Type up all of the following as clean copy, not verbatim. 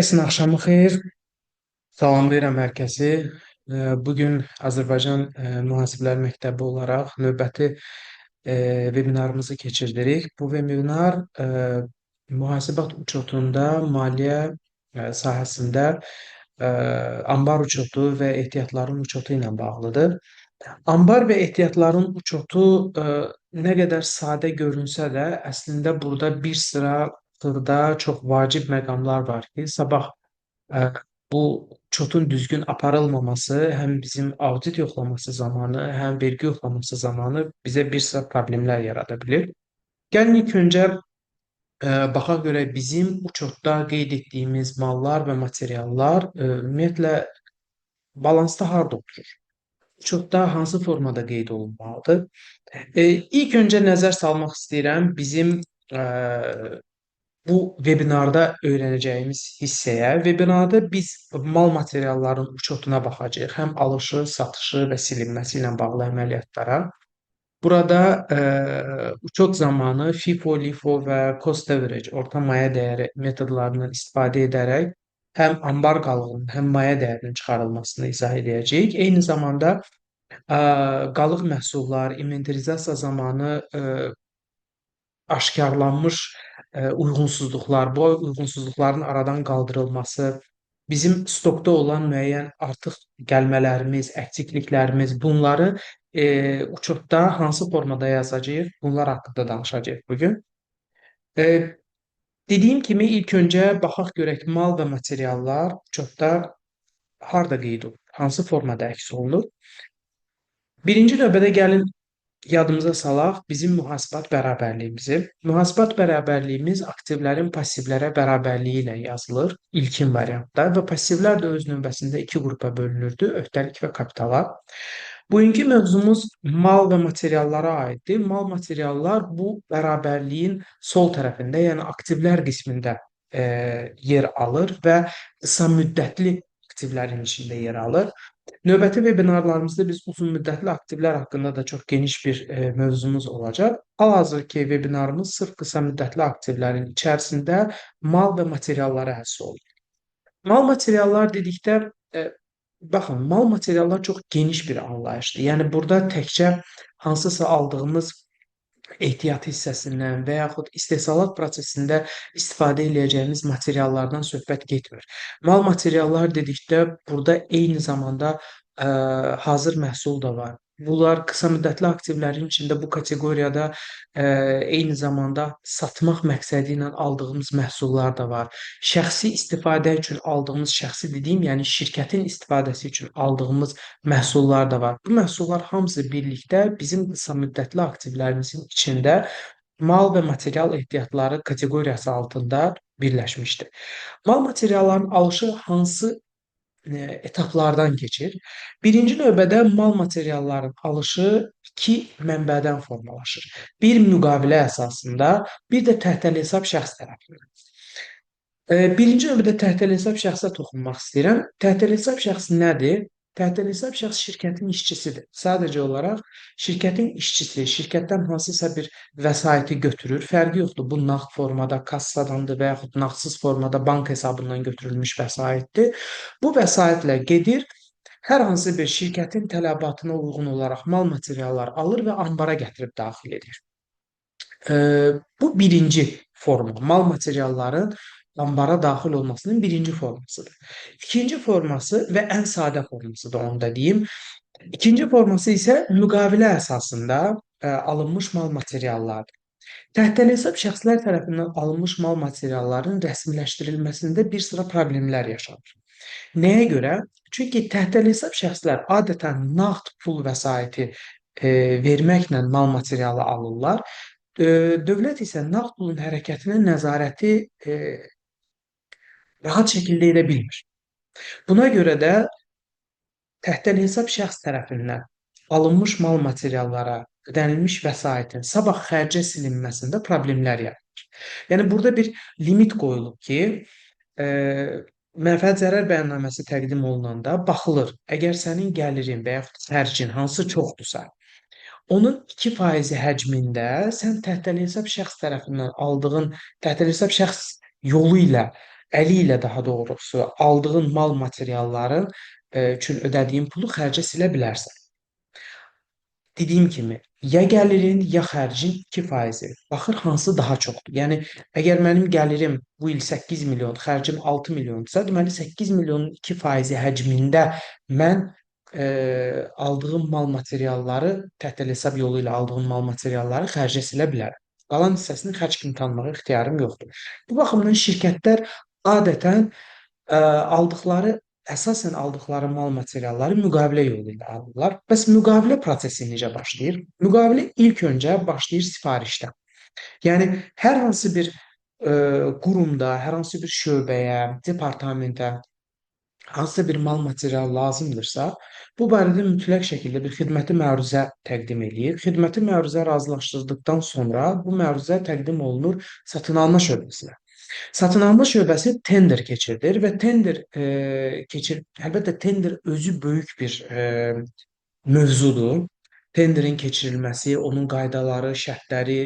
Kəsin axşamı xeyir. Salamlayıram hər kəsi. Bugün Azərbaycan Mühasiblər Məktəbi olaraq növbəti vebinarımızı keçirdirik. Bu webinar mühasibat uçotunda maliyyə sahəsində ambar uçotu və ehtiyatların uçotu ilə bağlıdır. Ambar və ehtiyatların uçotu nə qədər sadə görünsə də, əslində burada bir sıra xırda çox vacib məqamlar var ki, sabah Ə, bu çotun düzgün aparılmaması həm bizim audit yoxlaması zamanı, həm vergi yoxlaması zamanı bizə bir sıra problemlər yarada bilir. Gəlin ilk öncə baxaq görək bizim uçotda qeyd etdiyimiz mallar və materiallar ümumiyyətlə balansda harda oturur? Uçotda hansı formada qeyd olunmalıdır? İlk öncə nəzər salmaq istəyirəm bizim ə, bu webinarda öyrənəcəyimiz hissəyə. Webinarda biz mal materialların uçotuna baxacağıq. Həm alışı, satışı və silinməsi ilə bağlı əməliyyatlara. Burada uçot zamanı FIFO, LIFO və cost average, orta maya dəyəri metodlarından istifadə edərək həm ambar qalığının, həm maya dəyərinin çıxarılmasını izah edəcəyik. Eyni zamanda qalıq məhsullar, inventarizasiya zamanı aşkarlanmış uyğunsuzluqlar, bu uyğunsuzluqların aradan qaldırılması, bizim stokda olan müəyyən artıq gəlmələrimiz, əksikliklərimiz, bunları uçotda hansı formada yazacağıq, bunlar haqqında danışacağıq bugün. E, Dediyim kimi ilk öncə baxaq görək mal və materiallar uçotda harda qeyd olunur, hansı formada əks olunur. Birinci növbədə gəlin yadımıza salaq bizim mühasibat bərabərliyimizi. Mühasibat bərabərliyimiz aktivlərin passivlərə bərabərliyi ilə yazılır ilkin variantda və passivlər də öz növbəsində iki qrupa bölünürdü, öhdəlik və kapitala. Bugünkü mövzumuz mal və materiallara aiddir. Mal materiallar bu bərabərliyin sol tərəfində, yəni aktivlər qismində yer alır və qısa müddətli aktivlərin içində yer alır. Növbəti vebinarlarımızda biz uzunmüddətli aktivlər haqqında da çox geniş bir mövzumuz olacaq. Hal-hazırki vebinarımız sırf qısa müddətli aktivlərin içərisində mal və materiallara həsr olunur. Mal materiallar dedikdə, baxın, mal materiallar çox geniş bir anlayışdır. Yəni burada təkcə hansısa aldığımız ehtiyat hissəsindən və yaxud istehsalat prosesində istifadə edəcəyimiz materiallardan söhbət getmir. Mal materiallar dedikdə burada eyni zamanda hazır məhsul da var. Bunlar qısa müddətli aktivlərin içində bu kateqoriyada eyni zamanda satmaq məqsədi ilə aldığımız məhsullar da var. Şəxsi istifadə üçün aldığımız, şəxsi dediyim, yəni şirkətin istifadəsi üçün aldığımız məhsullar da var. Bu məhsullar hamısı birlikdə bizim qısa müddətli aktivlərimizin içində mal və material ehtiyatları kateqoriyası altında birləşmişdir. Mal materialların alışı hansı etaplardan keçir? Birinci növbədə mal materialların alışı iki mənbədən formalaşır. Bir müqavilə əsasında, bir də təhtəl hesab şəxs tərəfindən. Birinci növbədə təhtəl hesab şəxsə toxunmaq istəyirəm. Təhtəl hesab şəxs nədir? Təhtəl hesab şəxs şirkətin işçisidir. Sadəcə olaraq şirkətin işçisi şirkətdən hansısa bir vəsaiti götürür. Fərqi yoxdur. Bu nağd formada kassadandır və yaxud nağdsız formada bank hesabından götürülmüş vəsaitdir. Bu vəsaitlə gedir, hər hansı bir şirkətin tələbatına uyğun olaraq mal materiallar alır və ambara gətirib daxil edir. Bu birinci forma. Mal materialların ambara daxil olmasının birinci formasıdır. İkinci forması və ən sadə forması da onu da deyim. İkinci forması isə müqavilə əsasında alınmış mal materiallardır. Təhtəl hesab şəxslər tərəfindən alınmış mal materialların rəsmiləşdirilməsində bir sıra problemlər yaşanır. Nəyə görə? Çünki təhtəl hesab şəxslər adətən nağd pul vəsaiti verməklə mal materialı alırlar. Dövlət isə nağd pulun hərəkətinə nəzarəti rahat şəkildə edə bilmir. Buna görə də təhtəl hesab şəxs tərəfindən alınmış mal materiallara ödənilmiş vəsaitin sabah xərcə silinməsində problemlər yaranır. Yəni burada bir limit qoyulub ki, mənfəət zərər bəyannaməsi təqdim olunanda baxılır. Əgər sənin gəlirin və yaxud xərcin hansı çoxdursa, onun 2% həcmində sən təhtəl hesab şəxs tərəfindən aldığın təhtəl hesab şəxs yolu ilə əli ilə daha doğrusu aldığın mal materialların üçün ödədiyin pulu xərcə silə bilərsən. Dediyim kimi, ya gəlirin, ya xərcin 2%. Baxır hansı daha çoxdur. Yəni əgər mənim gəlirim bu il 8 milyon, xərcim 6 milyondursa, deməli 8 milyonun 2% həcmində mən aldığım mal materialları, təhdil hesab yolu ilə aldığım mal materialları xərcə silə bilərəm. Qalan hissəsini xərc kimi tanımağa ixtiyarım yoxdur. Bu baxımdan şirkətlər adətən aldıqları əsasən aldıqları mal materialları müqavilə yolu ilə alırlar. Bəs müqavilə prosesi necə başlayır? Müqavilə ilk öncə başlayır sifarişdən. Yəni hər hansı bir qurumda, hər hansı bir şöbəyə, departamentə hansısa bir mal material lazımdırsa, bu barədə mütləq şəkildə bir xidməti məruzə təqdim eləyir. Xidməti məruzə razılaşdırdıqdan sonra bu məruzə təqdim olunur satın alma şöbəsinə. Satınalma şöbəsi tender keçirilir və əlbəttə tender özü böyük bir mövzudur. Tenderin keçirilməsi, onun qaydaları, şərtləri,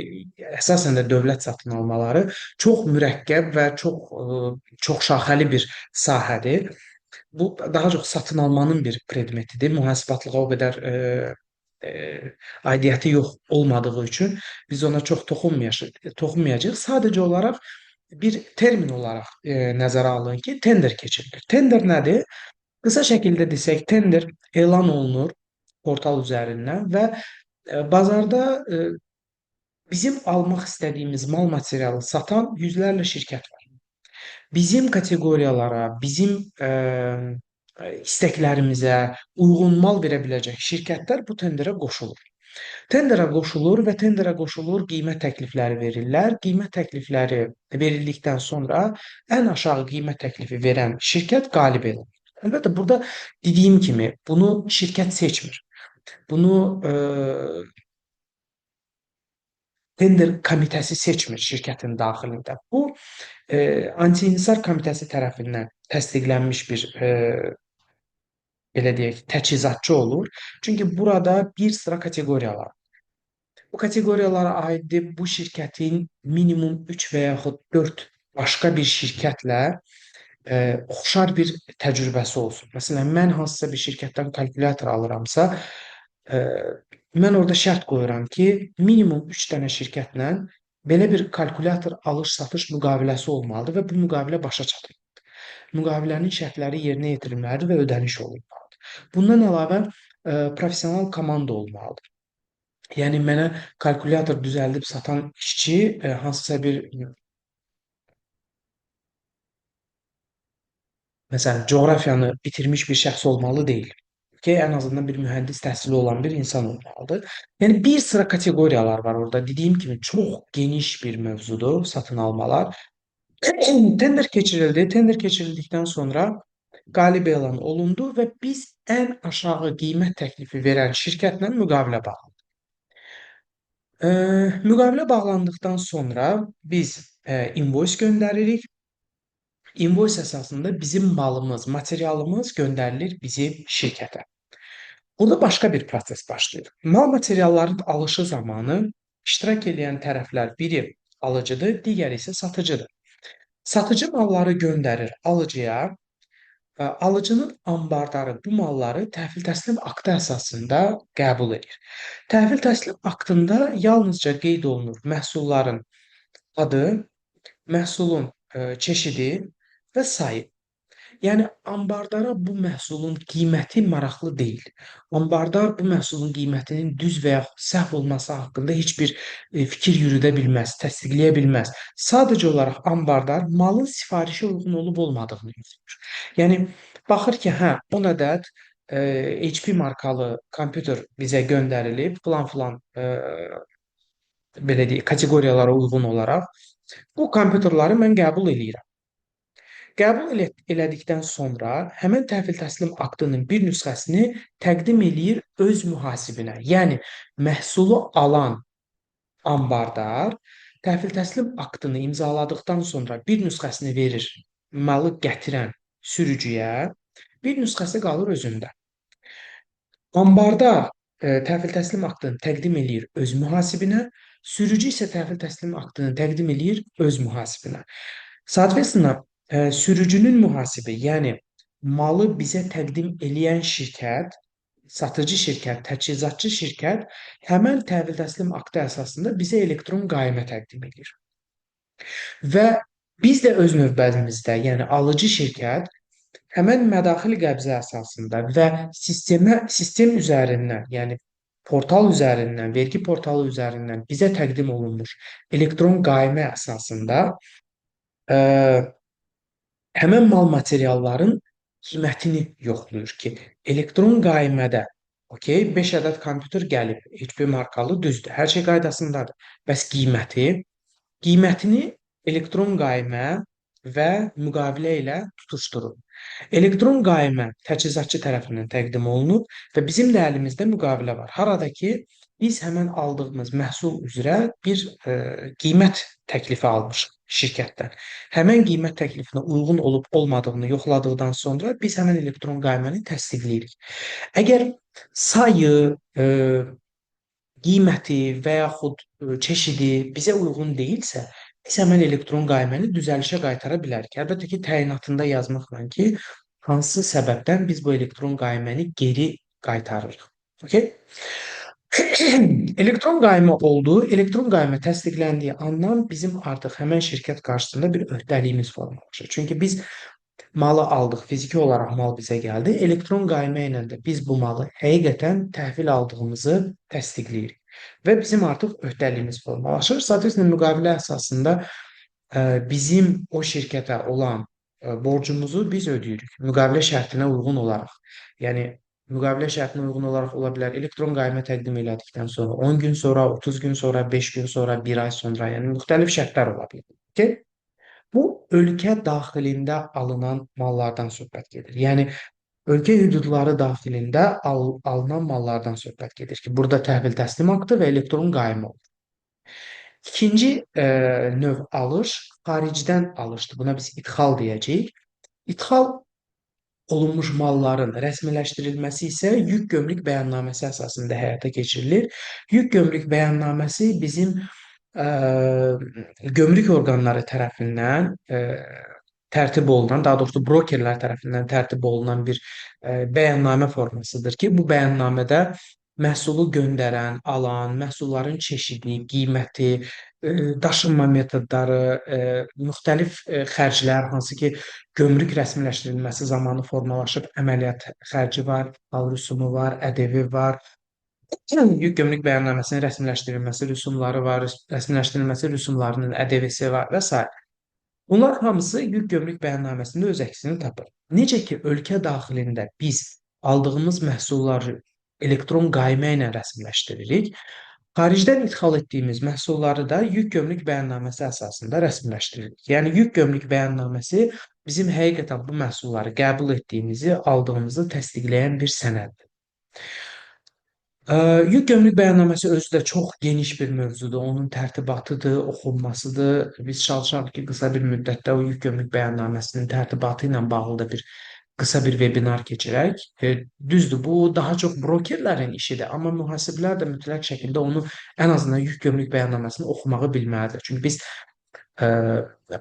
əsasən də dövlət satın almaları çox mürəkkəb və çoxşaxəli bir sahədir. Bu daha çox satın almanın bir predmetidir. Mühasibatlığa o qədər aidiyyəti yox olmadığı üçün biz ona çox toxunmayacağıq. Sadəcə olaraq bir termin olaraq nəzərə alın ki, tender keçirilir. Tender nədir? Qısa şəkildə desək, tender elan olunur portal üzərindən və bazarda bizim almaq istədiyimiz mal materialı satan yüzlərlə şirkət var. Bizim kateqoriyalara, bizim istəklərimizə uyğun mal verə biləcək şirkətlər bu tenderə qoşulur. Tenderə qoşulur və tenderə qoşulur, qiymət təklifləri verirlər. Qiymət təklifləri verildikdən sonra ən aşağı qiymət təklifi verən şirkət qalib edir. Əlbəttə, burada dediyim kimi, bunu şirkət seçmir. Bunu tender komitəsi seçmir şirkətin daxilində. Bu, anti-inhisar komitəsi tərəfindən təsdiqlənmiş bir belə deyək, təchizatçı olur. Çünki burada bir sıra kateqoriyalar. Bu kateqoriyalara aiddir. Bu şirkətin minimum 3 və yaxud 4 başqa bir şirkətlə oxşar bir təcrübəsi olsun. Məsələn, mən hansısa bir şirkətdən kalkulyator alıramsa, mən orada şərt qoyuram ki, minimum 3 dənə şirkətlə belə bir kalkulyator alış-satış müqaviləsi olmalıdır və bu müqavilə başa çatır. Müqavilənin şərtləri yerinə yetirilməlidir və ödəniş olunmalıdır. Bundan əlavə professional komanda olmalıdır. Yəni mənə kalkulyator düzəldib satan işçi hansısa bir məsələn coğrafiyanı bitirmiş bir şəxs olmalı deyil ki, ən azından bir mühəndis təhsili olan bir insan olmalıdır. Yəni bir sıra kateqoriyalar var orada. Dediyim kimi çox geniş bir mövzudur satın almalar. Tender keçirildi. Tender keçirildikdən sonra qalib elan olundu və biz ən aşağı qiymət təklifi verən şirkətlə müqavilə bağladıq. Müqavilə bağlandıqdan sonra biz invoice göndəririk. Invoice əsasında bizim malımız, materialımız göndərilir bizim şirkətə. Burada başqa bir proses başlayır. Mal materialların alışı zamanı iştirak edən tərəflər biri alıcıdır, digəri isə satıcıdır. Satıcı malları göndərir alıcıya. Alıcının ambardarı bu malları təhvil təslim aktı əsasında qəbul edir. Təhvil təslim aktında yalnızca qeyd olunur məhsulların adı, məhsulun çeşidi və sayı. Yəni ambardara bu məhsulun qiyməti maraqlı deyil. Ambardar bu məhsulun qiymətinin düz və yaxud səhv olması haqqında heç bir fikir yürüdə bilməz, təsdiqləyə bilməz. Sadəcə olaraq ambardar malın sifarişə uyğun olub-olmadığını yoxlayır. Yəni baxır ki, hə, 10 ədəd HP markalı kompüter bizə göndərilib, filan-filan belə deyək, kateqoriyalara uyğun olaraq bu kompüterləri mən qəbul eləyirəm. Qəbul elədikdən sonra həmin təhvil təslim aktının bir nüsxəsini təqdim eləyir öz mühasibinə. Yəni məhsulu alan ambardar təhvil təslim aktını imzaladıqdan sonra bir nüsxəsini verir malı gətirən sürücüyə, bir nüsxəsi qalır özündə. Ambarda təhvil təslim aktını təqdim eləyir öz mühasibinə, sürücü isə təhvil təslim aktını təqdim eləyir öz mühasibinə. Sootvetственно, Sürücünün mühasibi, yəni malı bizə təqdim eləyən şirkət, satıcı şirkət, təchizatçı şirkət həmin təhvil təslim aktı əsasında bizə elektron qaymə təqdim edir. Və biz də öz növbəmizdə, yəni alıcı şirkət həmin mədaxil qəbzə əsasında və sistem üzərindən, yəni portal üzərindən, vergi portalı üzərindən bizə təqdim olunmuş elektron qaymə əsasında ə, həmin mal materialların qiymətini yoxlayır ki, elektron qaymədə, okey, 5 ədəd kompüter gəlib, HP markalı düzdür, hər şey qaydasındadır. Bəs qiymətini elektron qaymə və müqavilə ilə tutuşdurur. Elektron qaymə təchizatçı tərəfindən təqdim olunub və bizim də əlimizdə müqavilə var. Harada ki, biz həmin aldığımız məhsul üzrə bir qiymət təklifi almışıq şirkətdən. Həmin qiymət təklifinə uyğun olub olmadığını yoxladıqdan sonra biz həmin elektron qayməni təsdiqləyirik. Əgər sayı, qiyməti və yaxud çeşidi bizə uyğun deyilsə, biz həmin elektron qayməni düzəlişə qaytara bilərik. Əlbəttə ki, təyinatında yazmaqla ki, hansı səbəbdən biz bu elektron qayməni geri qaytarırıq. Okay? Elektron qaymə oldu. Elektron qaymə təsdiqləndiyi andan bizim artıq həmin şirkət qarşısında bir öhdəliyimiz formalaşır. Çünki biz malı aldıq, fiziki olaraq mal bizə gəldi. Elektron qaymə ilə də biz bu malı həqiqətən təhvil aldığımızı təsdiqləyirik. Və bizim artıq öhdəliyimiz formalaşır. Sootvetlə müqavilə əsasında bizim o şirkətə olan borcumuzu biz ödəyirik. Müqavilə şərtinə uyğun olaraq. Yəni müqavilə şərtinə uyğun olaraq ola bilər. Elektron qaymə təqdim elədikdən sonra 10 gün sonra, 30 gün sonra, 5 gün sonra, 1 ay sonra, yəni müxtəlif şərtlər ola bilər. Okay? Bu ölkə daxilində alınan mallardan söhbət gedir. Yəni ölkə hüdudları daxilində alınan mallardan söhbət gedir ki, burada təhvil təslim aktı və elektron qaymı olur. İkinci növ alış xaricdən alışdır. Buna biz idxal deyəcəyik. İdxal olunmuş malların rəsmiləşdirilməsi isə yük gömrük bəyannaməsi əsasında həyata keçirilir. Yük gömrük bəyannaməsi bizim gömrük orqanları tərəfindən tərtib olunan, daha doğrusu brokerlər tərəfindən tərtib olunan bir bəyannamə formasıdır ki, bu bəyannamədə məhsulu göndərən, alan, məhsulların çeşidi, qiyməti, daşınma metodları, müxtəlif xərclər, hansı ki, gömrük rəsmiləşdirilməsi zamanı formalaşıb əməliyyat xərci var, hal rüsumu var, ƏDV var, yük gömrük bəyannaməsinin rəsmiləşdirilməsi rüsumları var, rəsmiləşdirilməsi rüsumlarının ƏDV-si var və s. Bunlar hamısı yük gömrük bəyannaməsində öz əksini tapır. Necə ki, ölkə daxilində biz aldığımız məhsulları elektron qaymə ilə rəsmiləşdiririk, xaricdən ixal etdiyimiz məhsulları da yük gömrük bəyannaməsi əsasında rəsmiləşdiririk. Yəni yük gömrük bəyannaməsi bizim həqiqətən bu məhsulları qəbul etdiyimizi, aldığımızı təsdiqləyən bir sənəddir. Yük gömrük bəyannaməsi özü də çox geniş bir mövzudur. Onun tərtibatıdır, oxunmasıdır. Biz çalışarıq ki, qısa bir müddətdə o yük gömrük bəyannaməsinin tərtibatı ilə bağlı da bir qısa bir vebinar keçirək. Düzdür, bu daha çox brokerlərin işidir, amma mühasiblər də mütləq şəkildə onu ən azından yük gömrük bəyannaməsini oxumağı bilməlidir. Çünki biz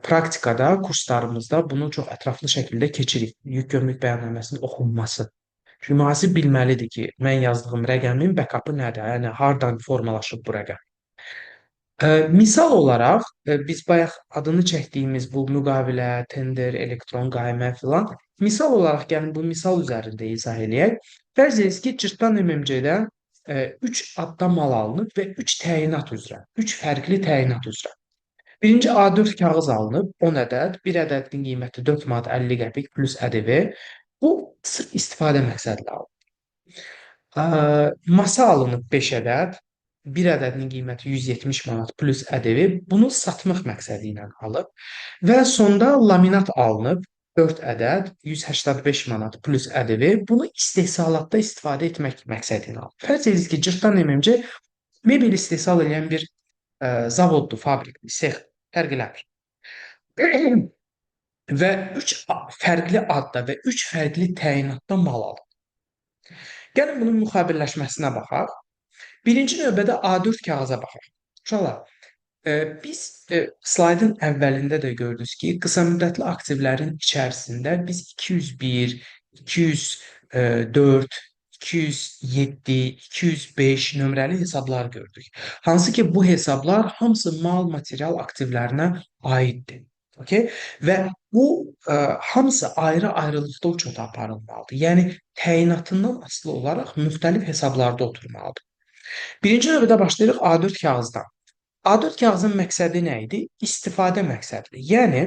praktikada, kurslarımızda bunu çox ətraflı şəkildə keçirik. Yük gömrük bəyannaməsinin oxunması. Çünki mühasib bilməlidir ki, mən yazdığım rəqəmin backup-ı nədir? Yəni hardan formalaşıb bu rəqəm? Misal olaraq biz bayaq adını çəkdiyimiz bu müqavilə, tender, elektron qaymə filan, misal olaraq gəlin bu misal üzərində izah eləyək. Fərz ediniz ki, cırtdan MMC-də 3 adda mal alınıb və 3 təyinat üzrə, 3 fərqli təyinat üzrə. Birinci A4 kağız alınıb 10 ədəd, bir ədədin qiyməti 4 manat 50 qəpik plus ƏDV. Bu sırf istifadə məqsədli alınıb. Masa alınıb 5 ədəd, bir ədədinin qiyməti 170 manat plus ƏDV. Bunu satmaq məqsədi ilə alıb və sonda laminat alınıb 4 ədəd 185 manat plus ƏDV. Bunu istehsalatda istifadə etmək məqsədi ilə alıb. Fərz ediniz ki, cırtdan MMC mebel istehsal edən bir zavoddur, fabrikdir, sex, fərq eləmir. Və 3 fərqli adda və 3 fərqli təyinatda mal alır. Gəlin bunun müxabirləşməsinə baxaq. Birinci növbədə A4 kağıza baxaq. Uşaqlar, Biz slaydın əvvəlində də gördük ki, qısa müddətli aktivlərin içərisində biz 201, 204, 207, 205 nömrəli hesablar gördük. Hansı ki, bu hesablar hamısı mal material aktivlərinə aiddir. Okay? Və bu hamısı ayrı-ayrılıqda uçota aparılmalıdır. Yəni təyinatından asılı olaraq müxtəlif hesablarda oturmalıdır. Birinci növbədə başlayırıq A4 kağızdan. A4 kağızın məqsədi nə idi? İstifadə məqsədidir. Yəni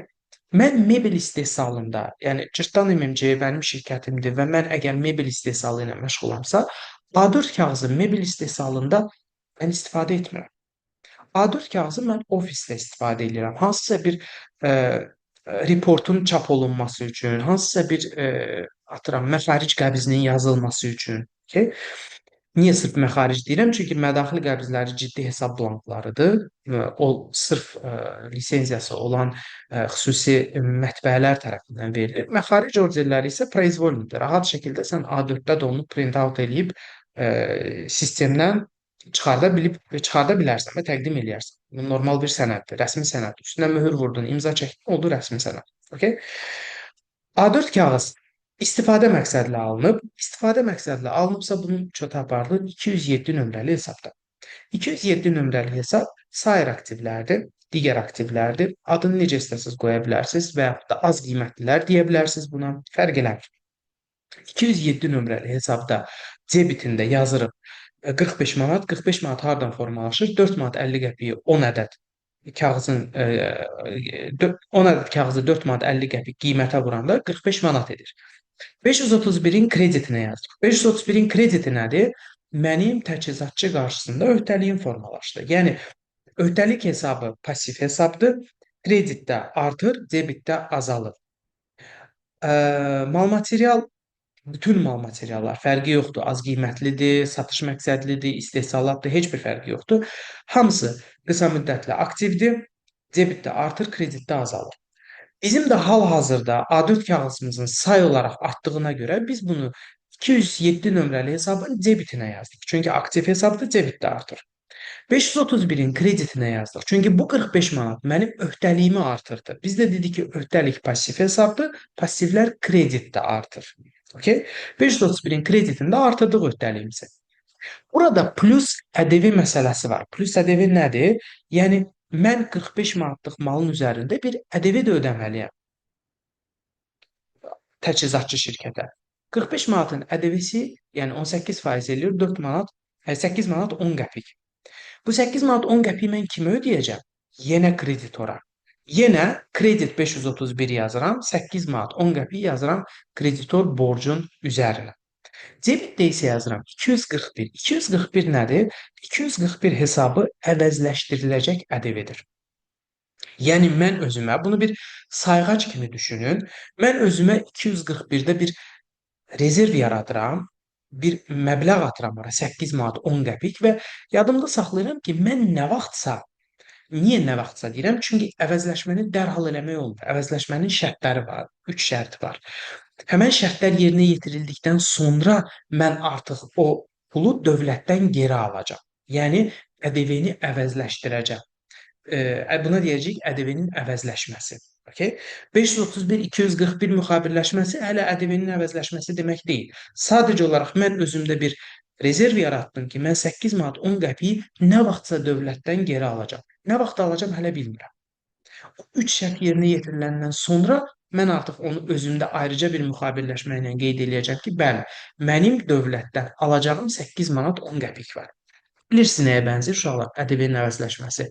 mən mebel istehsalında, yəni Cırtdan MMC mənim şirkətimdir və mən əgər mebel istehsalı ilə məşğulamsa, A4 kağızı mebel istehsalında mən istifadə etmirəm. A4 kağızı mən ofisdə istifadə edirəm. Hansısa bir reportun çap olunması üçün, hansısa bir atıram məxaric qəbzinin yazılması üçün, okay? Niyə sırf məxaric deyirəm? Çünki mədaxil qəbzləri ciddi hesab blanklarıdır. O sırf lisenziyası olan xüsusi mətbəələr tərəfindən verilir. Məxaric orderləri isə proizvolnidir. Rahat şəkildə sən A4-də də onu print out eləyib sistemdən çıxarda bilərsən və təqdim eləyərsən. Bu normal bir sənəddir, rəsmi sənəddir. Üstünə möhür vurdun, imza çəkdin, oldu rəsmi sənəd. Okay? A4 kağız istifadə məqsədli alınıb. İstifadə məqsədli alınıbsa bunun çota aparılır 207 nömrəli hesabda. 207 nömrəli hesab sair aktivlərdir, digər aktivlərdir. Adını necə istəsiniz qoya bilərsiniz və yaxud da az qiymətlilər deyə bilərsiniz buna. Fərq eləmir. 207 nömrəli hesabda debitində yazırıq 45 manat. 45 manat hardan formalaşır? 4 manat 50 qəpiyi 10 ədəd kağızın 10 ədəd kağızı 4 manat 50 qəpik qiymətə vuranda 45 manat edir. 531-in kreditinə yazırıq. 531-in krediti nədir? Mənim təchizatçı qarşısında öhdəliyim formalaşdı. Yəni öhdəlik hesabı pasiv hesabdır. Kreditdə artır, debitdə azalır. Mal material bütün mal materiallar fərqi yoxdur. Az qiymətlidir, satış məqsədlidir, istehsalatdır, heç bir fərqi yoxdur. Hamısı qısa müddətli aktivdir. Debitdə artır, kreditdə azalır. Bizim də hal-hazırda A4 kağızımızın say olaraq artdığına görə biz bunu 207 nömrəli hesabın debitinə yazdıq. Çünki aktiv hesabdır, debit də artır. 531-in kreditinə yazdıq. Çünki bu 45 manat mənim öhdəliyimi artırdı. Biz də dedik ki, öhdəlik pasiv hesabdır, passivlər kreditdə artır. Okay? 531-in kreditində artırdıq öhdəliyimizi. Burada plus ƏDV məsələsi var. Plus ƏDV nədir? Yəni mən 45 manatlıq malın üzərində bir ƏDV də ödəməliyəm təchizatçı şirkətə. 45 manatın ƏDV-si, yəni 18% eləyir 4 manat, 8 manat 10 qəpik. Bu 8 manat 10 qəpiyi mən kimə ödəyəcəm? Yenə kreditora. Yenə kredit 531 yazıram, 8 manat 10 qəpik yazıram kreditor borcun üzərinə. Debitdə isə yazıram 241. 241 nədir? 241 hesabı əvəzləşdiriləcək ƏDV-dir. Yəni mən özümə bunu bir sayğac kimi düşünün. Mən özümə 241-də bir rezerv yaradıram, bir məbləğ atıram ora 8 manat 10 qəpik və yadımda saxlayıram ki, mən nə vaxtsa niyə nə vaxtsa deyirəm? Çünki əvəzləşməni dərhal eləmək olmur. Əvəzləşmənin şərtləri var, 3 şərti var. Həmən şərtlər yerinə yetirildikdən sonra mən artıq o pulu dövlətdən geri alacağam. Yəni ƏDV-ni əvəzləşdirəcəm. Buna deyəcəyik ƏDV-nin əvəzləşməsi. Okay? 531 241 müxabirləşməsi hələ ƏDV-nin əvəzləşməsi demək deyil. Sadəcə olaraq mən özümdə bir rezerv yaratdım ki, mən 8 manat 10 qəpiyi nə vaxtsa dövlətdən geri alacağam. Nə vaxt alacağam hələ bilmirəm. O 3 şərt yerinə yetiriləndən sonra mən artıq onu özümdə ayrıca bir müxabirləşmə ilə qeyd eləyəcəm ki, bəli, mənim dövlətdən alacağım 8 manat 10 qəpik var. Bilirsiniz nəyə bənzər uşaqlar ƏDV-nin əvəzləşməsi?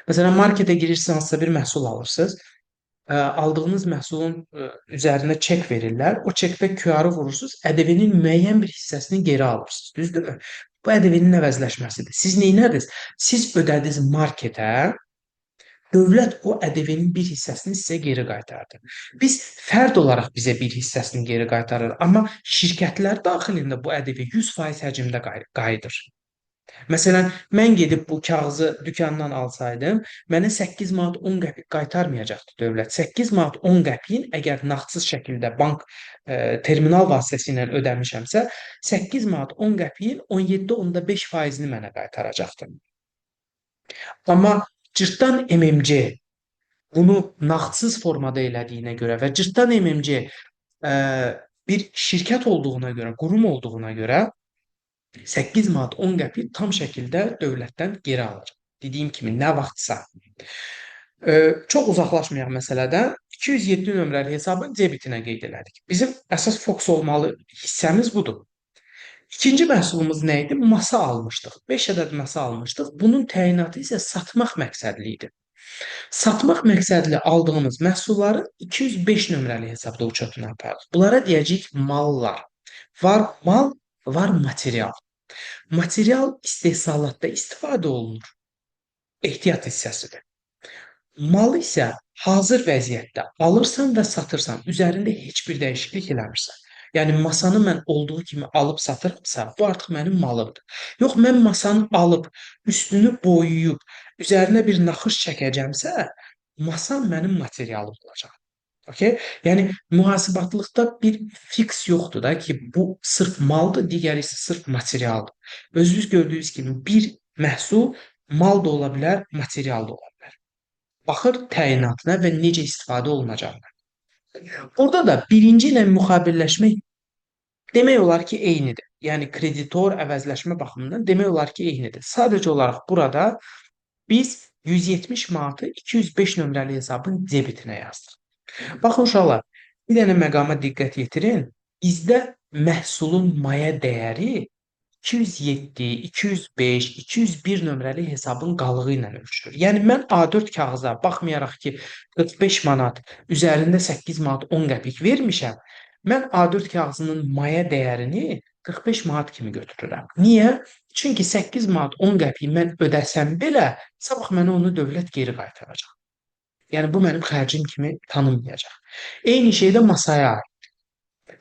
Məsələn, marketə girirsiniz, hansısa bir məhsul alırsınız. Aldığınız məhsulun üzərinə çek verirlər. O çekdə QR-ı vurursunuz, ƏDV-nin müəyyən bir hissəsini geri alırsınız. Düzdürmü? Bu ƏDV-nin əvəzləşməsidir. Siz neynədiniz? Siz ödədiniz marketə, dövlət o ƏDV-nin bir hissəsini sizə geri qaytardı. Biz fərd olaraq bizə bir hissəsini geri qaytarır, amma şirkətlər daxilində bu ƏDV 100% həcmdə qayıdır. Məsələn, mən gedib bu kağızı dükandan alsaydım, mənə 8 manat 10 qəpik qaytarmayacaqdı dövlət. 8 manat 10 qəpiyin əgər nağdsız şəkildə bank terminal vasitəsilə ödəmişəmsə, 8 manat 10 qəpiyin 17.5%-ni mənə qaytaracaqdı. Amma Cırtdan MMC bunu nağdsız formada elədiyinə görə və Cırtdan MMC bir şirkət olduğuna görə, qurum olduğuna görə 8 manat 10 qəpik tam şəkildə dövlətdən geri alacaq. Dediyim kimi, nə vaxtsa. Çox uzaqlaşmayaq məsələdən. 207 nömrəli hesabın debitinə qeyd elədik. Bizim əsas fokus olmalı hissəmiz budur. İkinci məhsulumuz nə idi? Masa almışdıq. 5 ədəd masa almışdıq. Bunun təyinatı isə satmaq məqsədli idi. Satmaq məqsədli aldığımız məhsulları 205 nömrəli hesabda uçotuna aparırıq. Bunlara deyəcəyik mallar. Var mal, var material. Material istehsalatda istifadə olunur. Ehtiyat hissəsidir. Mal isə hazır vəziyyətdə alırsan və satırsan, üzərində heç bir dəyişiklik eləmirsən. Yəni masanı mən olduğu kimi alıb satırımsa, bu artıq mənim malımdır. Yox, mən masanı alıb, üstünü boyayıb, üzərinə bir naxış çəkəcəmsə, masa mənim materialım olacaq. Okay? Yəni mühasibatlıqda bir fiks yoxdur da ki, bu sırf maldır, digəri isə sırf materialdır. Özünüz gördüyünüz kimi bir məhsul mal da ola bilər, material da ola bilər. Baxır təyinatına və necə istifadə olunacağına. Burada da birinci ilə müxabirləşmək demək olar ki, eynidir. Yəni kreditor əvəzləşmə baxımından demək olar ki, eynidir. Sadəcə olaraq burada biz 170 manatı 205 nömrəli hesabın debitinə yazdıq. Baxın uşaqlar, bir dənə məqama diqqət yetirin. Bizdə məhsulun maya dəyəri 207, 205, 201 nömrəli hesabın qalığı ilə ölçülür. Yəni mən A4 kağıza baxmayaraq ki, 45 manat, üzərində 8 manat 10 qəpik vermişəm, mən A4 kağızının maya dəyərini 45 manat kimi götürürəm. Niyə? Çünki 8 manat 10 qəpik mən ödəsəm belə, sabah mənə onu dövlət geri qaytaracaq. Yəni bu mənim xərcim kimi tanınmayacaq. Eyni şey də masaya aid.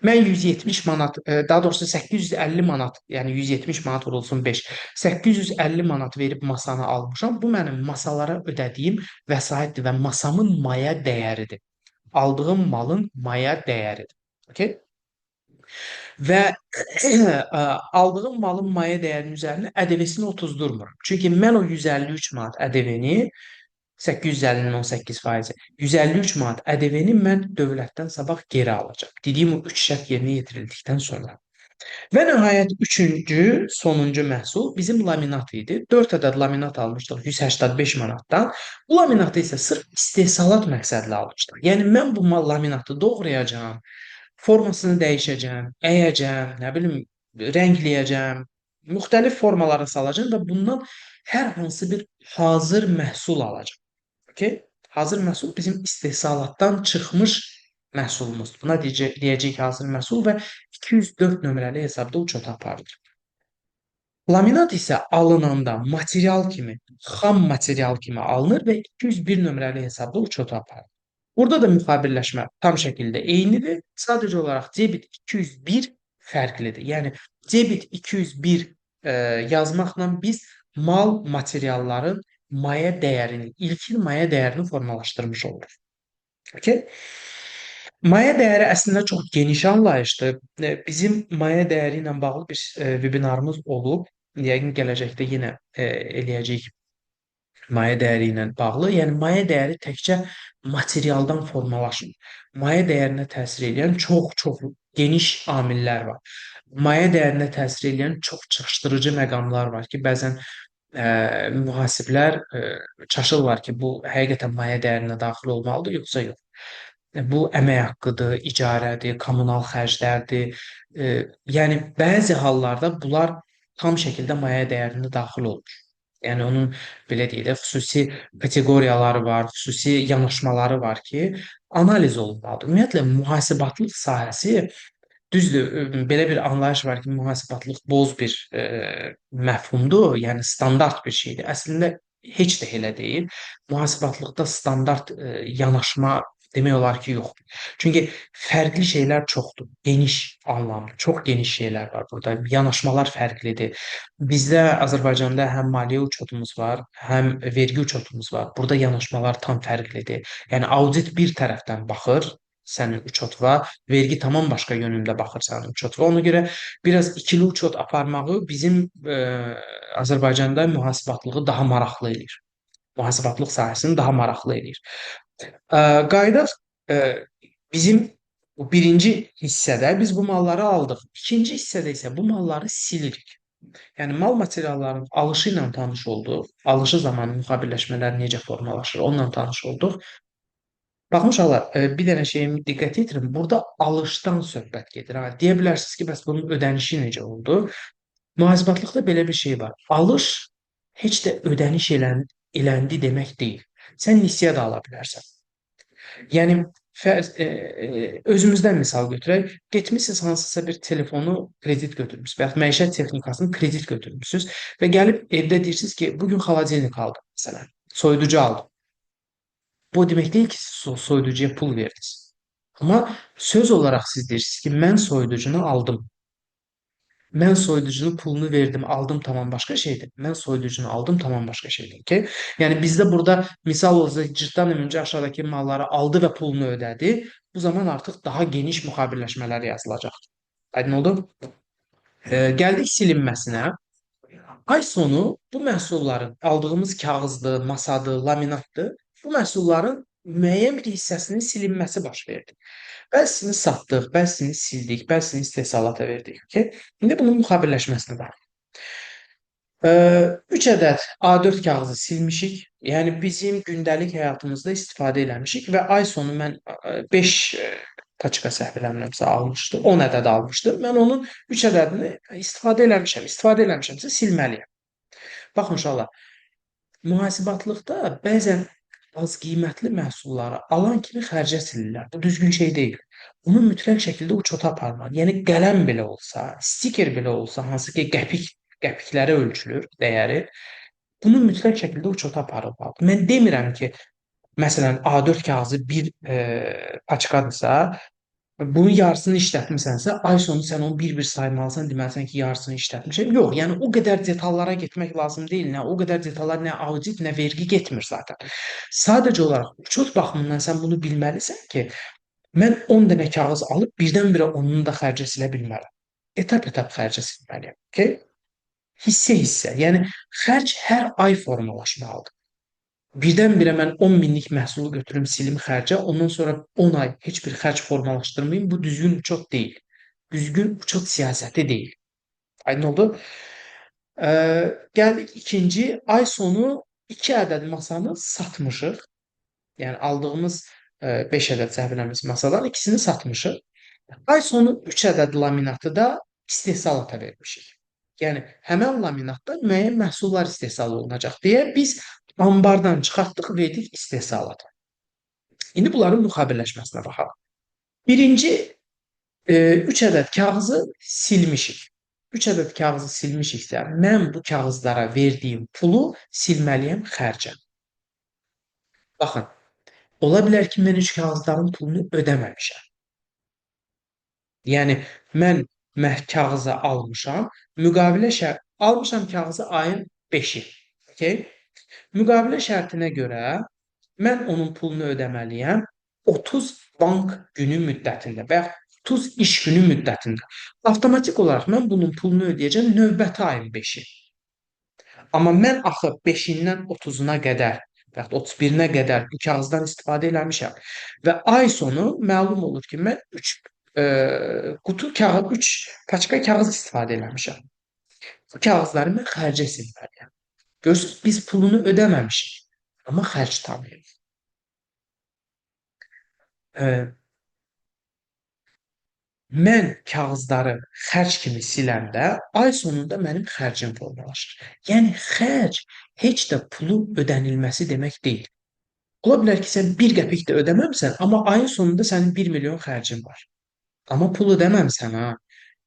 Mən 170 manat, daha doğrusu 850 manat, yəni 170 manat vurulsun 5, 850 manat verib masanı almışam. Bu mənim masalara ödədiyim vəsaitdir və masamın maya dəyəridir. Aldığım malın maya dəyəridir. Okay? Və aldığım malın maya dəyərinin üzərinə ƏDV-sini 30 durmuram. Çünki mən o 153 manat ƏDV-ni 850-nin 18%, 153 manat ƏDV-ni mən dövlətdən sabah geri alacaq. Dediyim o 3 şərt yerinə yetirildikdən sonra. Və nəhayət üçüncü, sonuncu məhsul bizim laminat idi. 4 ədəd laminat almışdıq 185 manatdan. Bu laminatı isə sırf istehsalat məqsədli almışdıq. Yəni mən bu laminatı doğrayacağam, formasını dəyişəcəm, əyəcəm, nə bilim, rəngləyəcəm, müxtəlif formalara salacağam və bundan hər hansı bir hazır məhsul alacağam. Okay? Hazır məhsul bizim istehsalatdan çıxmış məhsulumuz. Buna deyəcəyik hazır məhsul və 204 nömrəli hesabda uçota aparılır. Laminat isə alınanda material kimi, xam material kimi alınır və 201 nömrəli hesabda uçota aparılır. Burada da müxabirləşmə tam şəkildə eynidir. Sadəcə olaraq debit 201 fərqlidir. Yəni debit 201 yazmaqla biz mal materialların maya dəyərini, ilkin maya dəyərini formalaşdırmış oluruq. Okay? Maya dəyəri əslində çox geniş anlayışdır. Bizim maya dəyəri ilə bağlı bir vebinarımız olub. Yəqin gələcəkdə yenə eləyəcəyik maya dəyəri ilə bağlı. Yəni maya dəyəri təkcə materialdan formalaşmır. Maya dəyərinə təsir edən çox geniş amillər var. Maya dəyərinə təsir edən çox çaşdırıcı məqamlar var ki, bəzən mühasiblər çaşırlar ki, bu həqiqətən maya dəyərinə daxil olmalıdır, yoxsa yox. Bu əmək haqqıdır, icarədir, kommunal xərclərdir. Yəni bəzi hallarda bunlar tam şəkildə maya dəyərində daxil olur. Yəni onun belə deyək də xüsusi kateqoriyaları var, xüsusi yanaşmaları var ki, analiz olunmalıdır. Ümumiyyətlə mühasibatlıq sahəsi düzdür, belə bir anlayış var ki, mühasibatlıq boz bir məfhumdur, yəni standart bir şeydir. Əslində heç də elə deyil. Mühasibatlıqda standart yanaşma demək olar ki, yoxdur. Çünki fərqli şeylər çoxdur, geniş anlamda, çox geniş şeylər var burada. Yanaşmalar fərqlidir. Bizdə Azərbaycanda həm maliyyə uçotumuz var, həm vergi uçotumuz var. Burada yanaşmalar tam fərqlidir. Yəni audit bir tərəfdən baxır sənin uçotuna, vergi tamam başqa yönündə baxır sənin uçotuna. Ona görə biraz ikili uçot aparmağı bizim Azərbaycanda mühasibatlığı daha maraqlı eləyir. Mühasibatlıq sahəsini daha maraqlı eləyir. Qayıdaq bizim bu birinci hissədə biz bu malları aldıq. İkinci hissədə isə bu malları silirik. Yəni mal materiallarının alışı ilə tanış olduq. Alışı zamanı müqavilləşmələr necə formalaşır, onunla tanış olduq. Baxın uşaqlar, bir dənə şeyimi diqqət yetirin. Burada alışdan söhbət gedir. Ha, deyə bilərsiniz ki, bəs bunun ödənişi necə oldu? Mühasibatlıqda belə bir şey var. Alış heç də ödəniş eləndi demək deyil. Sən nisiyə də ala bilərsən. Yəni özümüzdən misal götürək. Getmisiniz hansısa bir telefonu kredit götürmüsünüz və ya məişət texnikasını kredit götürmüsünüz və gəlib evdə deyirsiniz ki, bu gün xaladelnik aldım məsələn. Soyuducu aldım. Bu demək deyil ki, siz soyuducuya pul verdiniz. Amma söz olaraq siz deyirsiniz ki, mən soyuducunu aldım. Mən soyuducunun pulunu verdim, aldım tamam başqa şeydir. Mən soyuducunu aldım tamam başqa şeydir. Okay? Yəni bizdə burada misal olsa cırtdan öncə aşağıdakı malları aldı və pulunu ödədi. Bu zaman artıq daha geniş müqavilləşmələr yazılacaqdır. Aydın oldu? Gəldik silinməsinə. Ay sonu bu məhsulların aldığımız kağızdır, masadır, laminatdır. Bu məhsulların müəyyən bir hissəsinin silinməsi baş verdi. Bəzisini satdıq, bəzisini sildik, bəzisini istehsalata verdik. Okay? İndi bunun müqavilləşməsinə baxaq. 3 ədəd A4 kağızı silmişik. Yəni bizim gündəlik həyatımızda istifadə eləmişik və ay sonu mən 5 paçka səhv eləmirəmsə almışdım. 10 ədəd almışdım. Mən onun 3 ədədini istifadə eləmişəm. İstifadə eləmişəmsə silməliyəm. Baxın uşaqlar, mühasibatlıqda bəzən az qiymətli məhsulları alan kimi xərcə silirlər. Bu düzgün şey deyil. Bunu mütləq şəkildə uçota aparmalı. Yəni qələm belə olsa, stiker belə olsa, hansı ki qəpiklərə ölçülür dəyəri, bunu mütləq şəkildə uçota aparılmalıdır. Mən demirəm ki, məsələn A4 kağızı bir paçkadırsa, bunun yarısını işlətmisənsə, ay sonu sən onu bir-bir saymalısan, deməlisən ki, yarısını işlətmişəm. Yox, yəni o qədər detallara getmək lazım deyil. Nə o qədər detallar, nə audit, nə vergi getmir zaten. Sadəcə olaraq uçot baxımından sən bunu bilməlisən ki, mən 10 dənə kağız alıb birdən-birə onun da xərcə silə bilmərəm. Etap-etap xərcə silməliyəm. Okay? Hissə-hissə. Yəni xərc hər ay formalaşmalıdır. Birdən-birə mən 10 minlik məhsulu götürüm, silim xərcə, ondan sonra 10 ay heç bir xərc formalaşdırmayım. Bu düzgün uçot deyil. Düzgün uçot siyasəti deyil. Aydın oldu? Gəldik ikinci, ay sonu 2 ədəd masanı satmışıq. Yəni aldığımız 5 ədəd səhv eləmirəmsə masadan ikisini satmışıq. Ay sonu 3 ədəd laminatı da istehsalata vermişik. Yəni həmin laminatda müəyyən məhsullar istehsal olunacaq deyə biz ambardan çıxartdıq, verdik istehsalata. İndi bunların müqavilləşməsinə baxaq. Birinci 3 ədəd kağızı silmişik. 3 ədəd kağızı silmişiksə, mən bu kağızlara verdiyim pulu silməliyəm xərcə. Baxın, ola bilər ki, mən 3 kağızların pulunu ödəməmişəm. Yəni mən kağızı almışam, müqavilə şərt almışam kağızı ayın 5-i. Okay? Müqavilə şərtinə görə mən onun pulunu ödəməliyəm 30 bank günü müddətində və ya 30 iş günü müddətində. Avtomatik olaraq mən bunun pulunu ödəyəcəm növbəti ayın 5-i. Amma mən axı 5-dən 30-una qədər və ya 31-nə qədər bu kağızdan istifadə eləmişəm və ay sonu məlum olur ki, mən 3 qutu kağız, 3 paçka kağız istifadə eləmişəm. Bu kağızları mən xərcə silməliyəm. Görürsünüz, biz pulunu ödəməmişik, amma xərc tanıyırıq. Mən kağızları xərc kimi siləndə ay sonunda mənim xərcim formalaşır. Yəni xərc heç də pulun ödənilməsi demək deyil. Ola bilər ki, sən 1 qəpik də ödəməmisən, amma ayın sonunda sənin 1 milyon xərcin var. Amma pul ödəməmisən ha.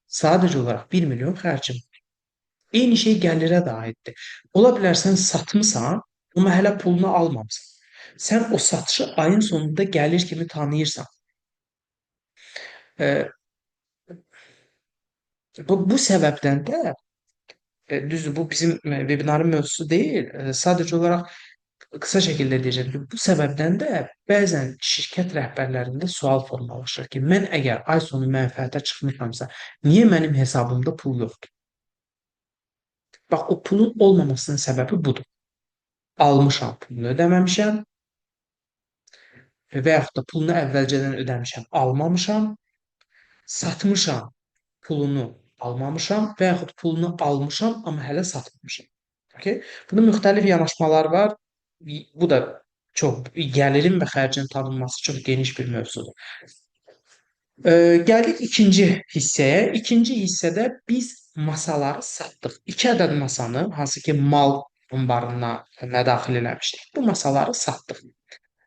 Sadəcə olaraq 1 milyon xərcin var. Eyni şey gəlirə də aiddir. Ola bilər sən satmısan, amma hələ pulunu almamısan. Sən o satışı ayın sonunda gəlir kimi tanıyırsan. Bu səbəbdən də düzdür, bu bizim webinarın mövzusu deyil. Sadəcə olaraq qısa şəkildə deyəcəm ki, bu səbəbdən də bəzən şirkət rəhbərlərində sual formalaşır ki, mən əgər ay sonu mənfəətə çıxmışamsa, niyə mənim hesabımda pul yoxdur? Bax, o pulun olmamasının səbəbi budur. almışam, pulunu ödəməmişəm və yaxud da pulunu əvvəlcədən ödəmişəm, almamışam, satmışam, pulunu almamışam və yaxud pulunu almışam, amma hələ satmamışam. Okay? Bunun müxtəlif yanaşmaları var. Bu da çox gəlirin və xərcin tanınması çox geniş bir mövzudur. Gəldik ikinci hissəyə. İkinci hissədə biz masaları satdıq. 2 ədəd masanı, hansı ki mal anbarına mədaxil eləmişdik. Bu masaları satdıq.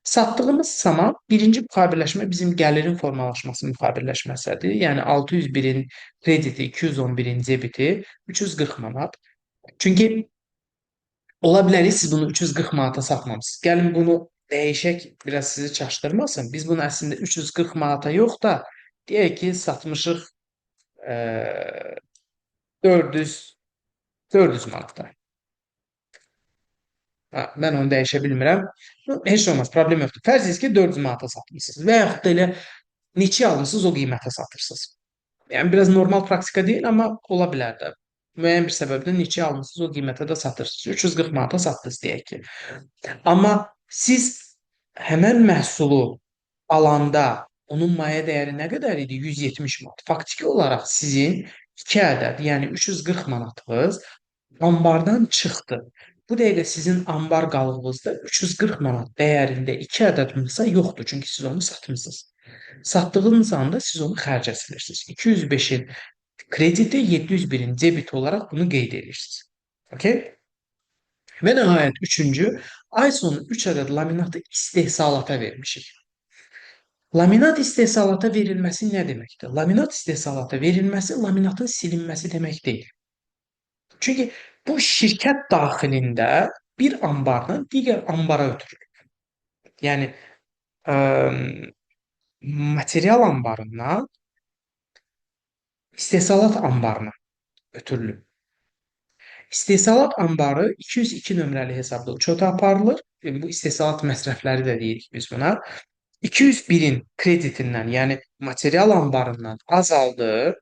Satdığımız zaman birinci müqaviləşmə bizim gəlirin formalaşması müqaviləşməsidir. Yəni 601-in krediti, 211-in debiti 340 manat. Çünki ola bilər ki, siz bunu 340 manata satmamısınız. Gəlin bunu dəyişək, biraz sizi çaşdırmasın. Biz bunu əslində 340 manata yox da, deyək ki, satmışıq 400 400 manata. Ha, mən onu dəyişə bilmirəm. Heç nə olmaz, problem yoxdur. Fərz edin ki, 400 manata satmısınız və yaxud da elə neçə almısınız, o qiymətə satırsınız. Yəni biraz normal praktika deyil, amma ola bilər də. Müəyyən bir səbəbdən neçə almısınız, o qiymətə də satırsınız. 340 manata satdınız deyək ki. Amma siz həmən məhsulu alanda onun maya dəyəri nə qədər idi? 170 manat. Faktiki olaraq sizin 2 ədəd, yəni 340 manatlığınız ambardan çıxdı. Bu dəqiqə sizin ambar qalığınızda 340 manat dəyərində 2 ədəd masa yoxdur, çünki siz onu satmısınız. Satdığınız anda siz onu xərcə silirsiniz. 205-in krediti, 701-in debiti olaraq bunu qeyd edirsiniz. Okay? Və nəhayət üçüncü, ay sonu 3 ədəd laminatı istehsalata vermişik. Laminat istehsalata verilməsi nə deməkdir? Laminat istehsalata verilməsi laminatın silinməsi demək deyil. Çünki bu şirkət daxilində bir ambardan digər ambara ötürülür. Yəni ə, material anbarından istehsalat anbarına ötürülür. İstehsalat anbarı 202 nömrəli hesabda uçota aparılır. Bu istehsalat məsrəfləri də deyirik biz buna. 201-in kreditindən, yəni material anbarından azaldı.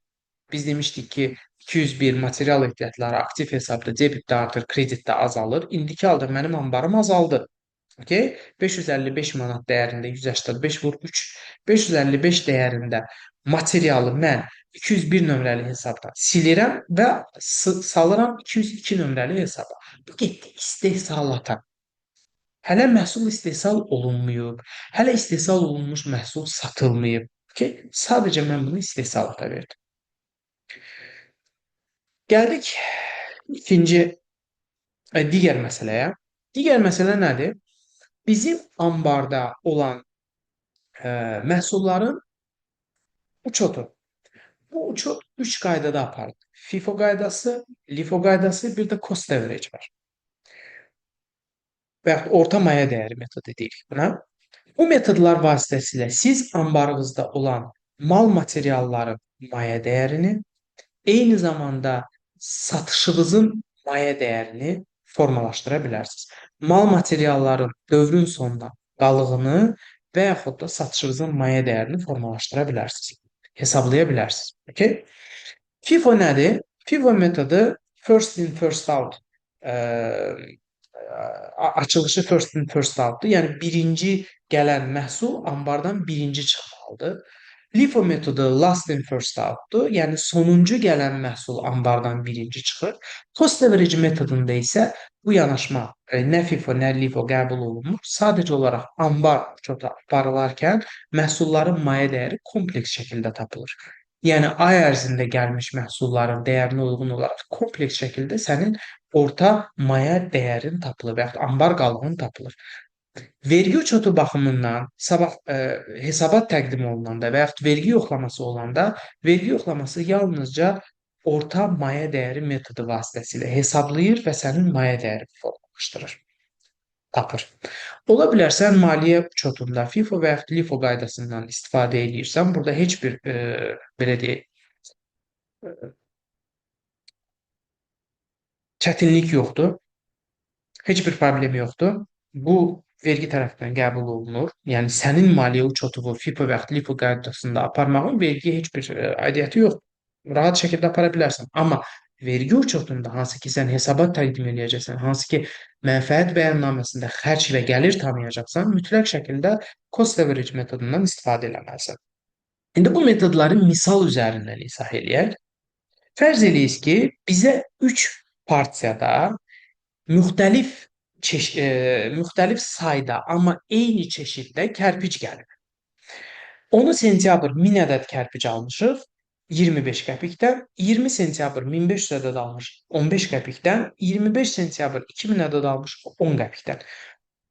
Biz demişdik ki, 201 material ehtiyatları aktiv hesabda, debitdə artır, kreditdə azalır. İndiki halda mənim ambarım azaldı. Okay? 555 manat dəyərində 185 vur 3. 555 dəyərində materialı mən 201 nömrəli hesabdan silirəm və salıram 202 nömrəli hesaba. Bu getdi istehsalata. Hələ məhsul istehsal olunmayıb, hələ istehsal olunmuş məhsul satılmayıb. Okay? Sadəcə mən bunu istehsalata verdim. Gəldik ikinci digər məsələyə. Digər məsələ nədir? Bizim ambarda olan məhsulların uçotu. Bu uçot 3 qaydada aparılır. FIFO qaydası, LIFO qaydası, bir də cost average var. Və yaxud orta maya dəyəri metodu deyirik buna. Bu metodlar vasitəsilə siz ambarınızda olan mal materialların maya dəyərini, eyni zamanda satışınızın maya dəyərini formalaşdıra bilərsiniz. Mal materialların dövrün sonunda qalığını və yaxud da satışınızın maya dəyərini formalaşdıra bilərsiniz. Hesablaya bilərsiniz. Okay? FIFO nədir? FIFO metodu first in, first out açılışı first in, first out'dur. Yəni birinci gələn məhsul ambardan birinci çıxmalıdır. LIFO metodu last in, first out'dur. Yəni sonuncu gələn məhsul ambardan birinci çıxır. Cost average metodunda isə bu yanaşma nə FIFO, nə LIFO qəbul olunmur. Sadəcə olaraq ambar uçota aparılarkən məhsulların maya dəyəri kompleks şəkildə tapılır. Yəni ay ərzində gəlmiş məhsulların dəyərinə uyğun olaraq kompleks şəkildə sənin orta maya dəyərin tapılır və yaxud ambar qalığın tapılır. Vergi uçotu baxımından sabah hesabat təqdim olunanda və yaxud vergi yoxlaması olanda vergi yoxlaması yalnızca orta maya dəyəri metodu vasitəsilə hesablayır və sənin maya dəyərini formalaşdırır, tapır. Ola bilər sən maliyyə uçotunda FIFO və yaxud LIFO qaydasından istifadə edirsən. Burada heç bir belə deyək çətinlik yoxdur. Heç bir problem yoxdur. Bu vergi tərəfindən qəbul olunur. Yəni sənin maliyyə uçotunu FIFO və yaxud LIFO qaydasında aparmağın vergiyə heç bir aidiyyəti yoxdur. Rahat şəkildə apara bilərsən. Amma vergi uçotunda, hansı ki sən hesabat təqdim edəcəksən, hansı ki mənfəət bəyannaməsində xərc və gəlir tanıyacaqsan, mütləq şəkildə cost average metodundan istifadə etməlisən. İndi bu metodları misal üzərindən izah eləyək. Fərz eləyirik ki, bizə 3 partiyada müxtəlif müxtəlif sayda, amma eyni çeşiddə kərpic gəlir. Onu sentyabr 1000 ədəd kərpic almışıq 25 qəpikdən, 20 sentyabr 1500 ədəd almışıq 15 qəpikdən, 25 sentyabr 2000 ədəd almışıq 10 qəpikdən.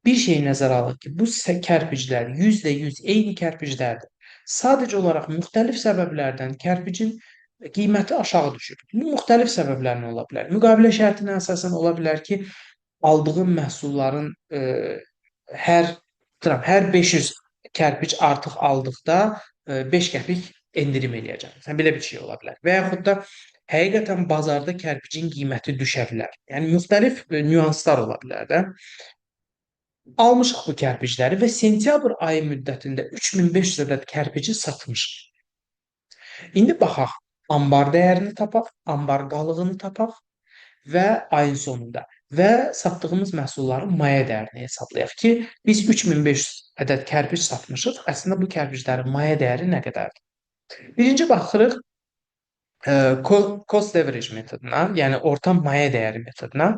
Bir şeyi nəzərə alın ki, bu kərpiclər %100 eyni kərpiclərdir. Sadəcə olaraq müxtəlif səbəblərdən kərpicin qiyməti aşağı düşür. Bu müxtəlif səbəblər nə ola bilər? Müqavilə şərtinə əsasən ola bilər ki, aldığım məhsulların hər hər 500 kərpic artıq aldıqda 5 qəpik endirim eləyəcəm. Məsələn, belə bir şey ola bilər. Və yaxud da həqiqətən bazarda kərpicin qiyməti düşə bilər. Yəni müxtəlif nüanslar ola bilər də. Almışıq bu kərpicləri və sentyabr ayı müddətində 3500 ədəd kərpici satmışıq. İndi baxaq, ambar dəyərini tapaq, ambar qalığını tapaq və ayın sonunda və satdığımız məhsulların maya dəyərini hesablayaq ki, biz 3500 ədəd kərpic satmışıq. Əslində bu kərpiclərin maya dəyəri nə qədərdir? Birinci baxırıq cost average metoduna, yəni orta maya dəyəri metoduna.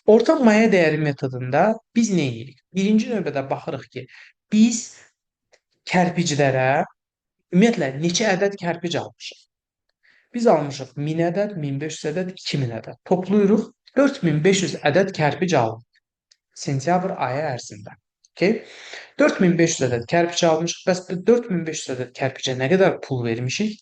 Orta maya dəyəri metodunda biz nə edirik? Birinci növbədə baxırıq ki, biz kərpiclərə ümumiyyətlə neçə ədəd kərpic almışıq? Biz almışıq 1000 ədəd, 1500 ədəd, 2000 ədəd. Toplayırıq 4500 ədəd kərpic aldıq sentyabr ayı ərzində. Okay? 4500 ədəd kərpic almışıq. Bəs bu 4500 ədəd kərpicə nə qədər pul vermişik?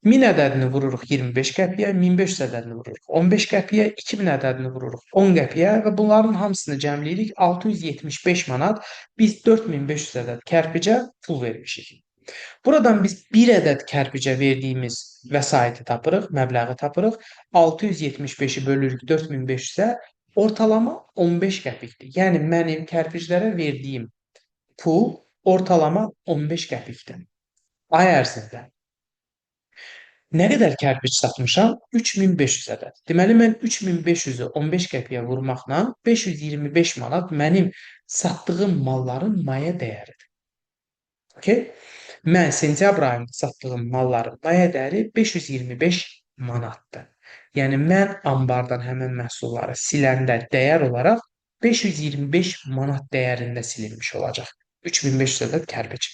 1000 ədədini vururuq 25 qəpiyə, 1500 ədədini vururuq 15 qəpiyə, 2000 ədədini vururuq 10 qəpiyə və bunların hamısını cəmləyirik 675 manat. Biz 4500 ədəd kərpicə pul vermişik. Buradan biz 1 ədəd kərpicə verdiyimiz vəsaiti tapırıq, məbləği tapırıq. 675-i bölürük 4500-ə, ortalama 15 qəpikdir. Yəni mənim kərpiclərə verdiyim pul ortalama 15 qəpikdir. Ay ərzində nə qədər kərpic satmışam? 3500 ədəd. Deməli mən 3500-ü 15 qəpiyə vurmaqla 525 manat mənim satdığım malların maya dəyəridir. Okay? Mən sentyabr ayında satdığım malların maya dəyəri 525 manatdır. Yəni mən ambardan həmin məhsulları siləndə dəyər olaraq 525 manat dəyərində silinmiş olacaq. 3500 ədəd kərpic.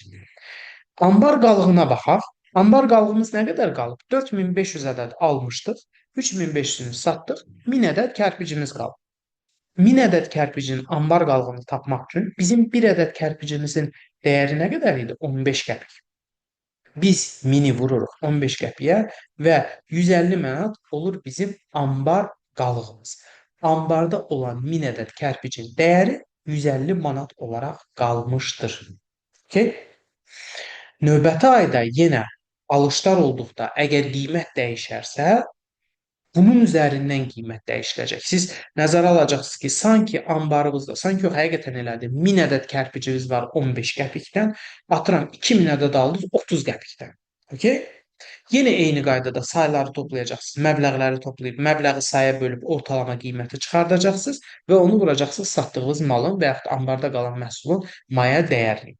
Ambar qalığına baxaq. Ambar qalığımız nə qədər qalıb? 4500 ədəd almışdıq. 3500-ünü satdıq. 1000 ədəd kərpicimiz qalıb. 1000 ədəd kərpicin ambar qalığını tapmaq üçün bizim 1 ədəd kərpicimizin dəyəri nə qədər idi? 15 qəpik. Biz 1000-i vururuq 15 qəpiyə və 150 manat olur bizim ambar qalığımız. Ambarda olan 1000 ədəd kərpicin dəyəri 150 manat olaraq qalmışdır. Okay? Növbəti ayda yenə alışlar olduqda əgər qiymət dəyişərsə, bunun üzərindən qiymət dəyişiləcək. Siz nəzərə alacaqsınız ki, sanki ambarımızda, sanki o həqiqətən elədir, 1000 ədəd kərpicimiz var 15 qəpikdən, atıram 2000 ədəd aldınız 30 qəpikdən. Okay? Yenə eyni qaydada sayları toplayacaqsınız, məbləğləri toplayıb, məbləği saya bölüb ortalama qiyməti çıxardacaqsınız və onu vuracaqsınız satdığınız malın və yaxud ambarda qalan məhsulun maya dəyərini.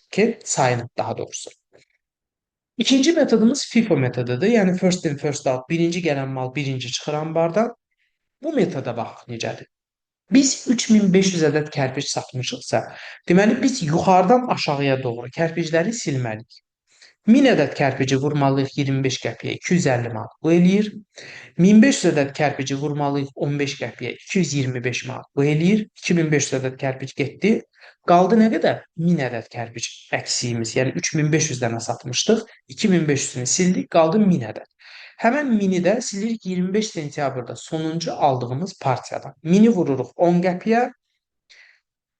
Okay? Sayını daha doğrusu. İkinci metodumuz FIFO metodudur. Yəni first in first out. Birinci gələn mal birinci çıxır ambardan. Bu metoda baxaq necədir. Biz 3500 ədəd kərpic satmışıqsa, deməli biz yuxarıdan aşağıya doğru kərpicləri silməliyik. 1000 ədəd kərpici vurmalıyıq 25 qəpiyə 250 manat bu eləyir. 1500 ədəd kərpici vurmalıyıq 15 qəpiyə 225 manat bu eləyir. 2500 ədəd kərpic getdi. Qaldı nə qədər? 1000 ədəd kərpic əksiyimiz. Yəni 3500 dənə satmışdıq. 2500-ünü sildik, qaldı 1000 ədəd. Həmən 1000-i də silirik 25 sentyabrda sonuncu aldığımız partiyadan. 1000-i vururuq 10 qəpiyə,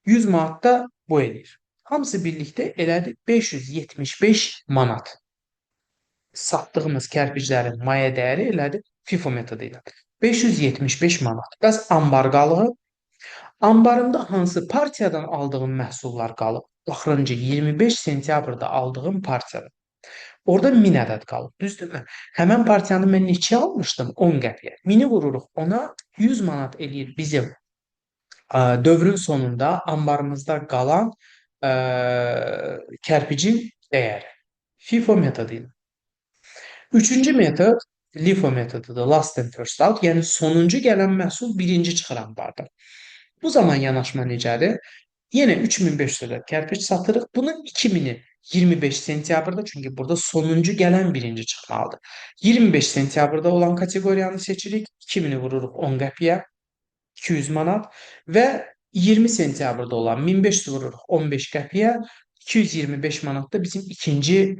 100 manat da bu eləyir. Hamısı birlikdə elədi 575 manat. Satdığımız kərpiclərin maya dəyəri elədi FIFO metodu ilə. 575 manat. Bəs ambar qalığı? Ambarımda hansı partiyadan aldığım məhsullar qalıb? Axırıncı 25 sentyabrda aldığım partiyadan. Orada 1000 ədəd qalıb, düzdürmü? Həmin partiyanı mən neçəyə almışdım? 10 qəpiyə. 1000-i vururuq ona, 100 manat eləyir bizim dövrün sonunda anbarımızda qalan ə, kərpicin dəyəri. FIFO metodu ilə. Üçüncü metod LIFO metodudur. Last in first out. Yəni sonuncu gələn məhsul birinci çıxır anbarda. Bu zaman yanaşma necədir? Yenə 3500 ədəd kərpic satırıq. Bunun 2000-i 25 sentyabrda, çünki burada sonuncu gələn birinci çıxmalıdır. 25 sentyabrda olan kateqoriyanı seçirik. 2000-i vururuq 10 qəpiyə, 200 manat və 20 sentyabrda olan 1500 vururuq 15 qəpiyə, 225 manat da bizim ikinci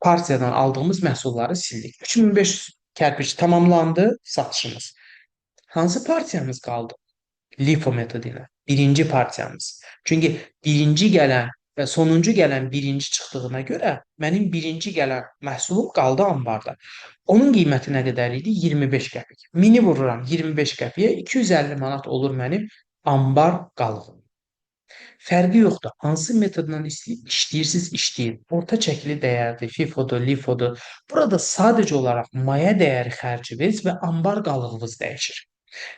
partiyadan aldığımız məhsulları sildik. 3500 kərpic tamamlandı satışımız. Hansı partiyamız qaldı? LIFO metodu ilə. Birinci partiyamız. Çünki birinci gələn və sonuncu gələn birinci çıxdığına görə mənim birinci gələn məhsulum qaldı anbarda. Onun qiyməti nə qədər idi? 25 qəpik. Mini vururam 25 qəpiyə, 250 manat olur mənim anbar qalığım. Fərqi yoxdur. Hansı metodla işləyirsiz, işləyin. Orta çəkili dəyərdir, FIFO-dur, LIFO-dur. Burada sadəcə olaraq maya dəyəri xərciniz və anbar qalığınız dəyişir.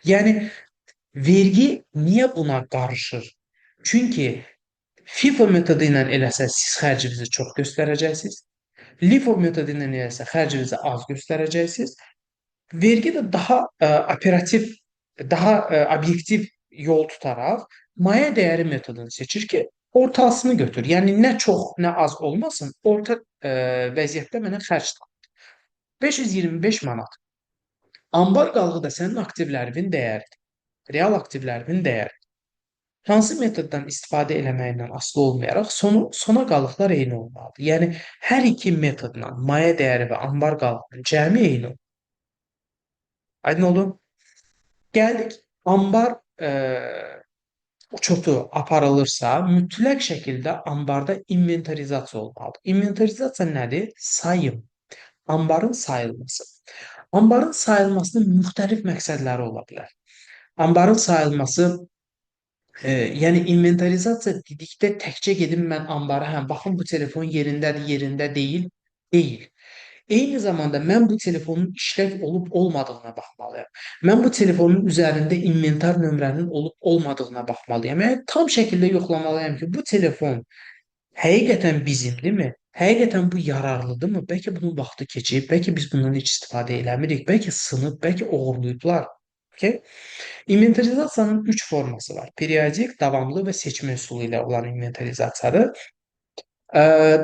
Yəni vergi niyə buna qarışır? Çünki FIFO metodu ilə eləsəz siz xərcinizi çox göstərəcəksiniz. LIFO metodu ilə eləsə xərcinizi az göstərəcəksiniz. Vergi də daha operativ, daha obyektiv yol tutaraq maya dəyəri metodunu seçir ki, ortasını götür. Yəni nə çox, nə az olmasın, orta vəziyyətdə mənə xərc tapır. 525 manat. Anbar qalığı da sənin aktivlərinin dəyəridir. Real aktivlərinin dəyəri. Hansı metoddan istifadə eləməyindən asılı olmayaraq sona qalıqlar eyni olmalıdır. Yəni hər iki metodla maya dəyəri və anbar qalığının cəmi eyni olur. Aydın oldu? Gəldik anbar uçotu aparılırsa, mütləq şəkildə anbarda inventarizasiya olmalıdır. İnventarizasiya nədir? Sayım. Anbarın sayılması. Anbarın sayılmasının müxtəlif məqsədləri ola bilər. Anbarın sayılması, yəni inventarizasiya dedikdə təkcə gedim mən anbara, hə, baxın bu telefon yerindədir, yerində deyil, deyil. Eyni zamanda mən bu telefonun işləv olub-olmadığına baxmalıyam. Mən bu telefonun üzərində inventar nömrənin olub-olmadığına baxmalıyam. Yəni tam şəkildə yoxlamalıyam ki, bu telefon həqiqətən bizimdirmi? Həqiqətən bu yararlıdırmı? Bəlkə bunun vaxtı keçib, bəlkə biz bundan heç istifadə eləmirik, bəlkə sınıb, bəlkə oğurlayıblar. Okay? İnventarizasiyanın 3 forması var. Periodik, davamlı və seçmə üsulu ilə olan inventarizasiyadır.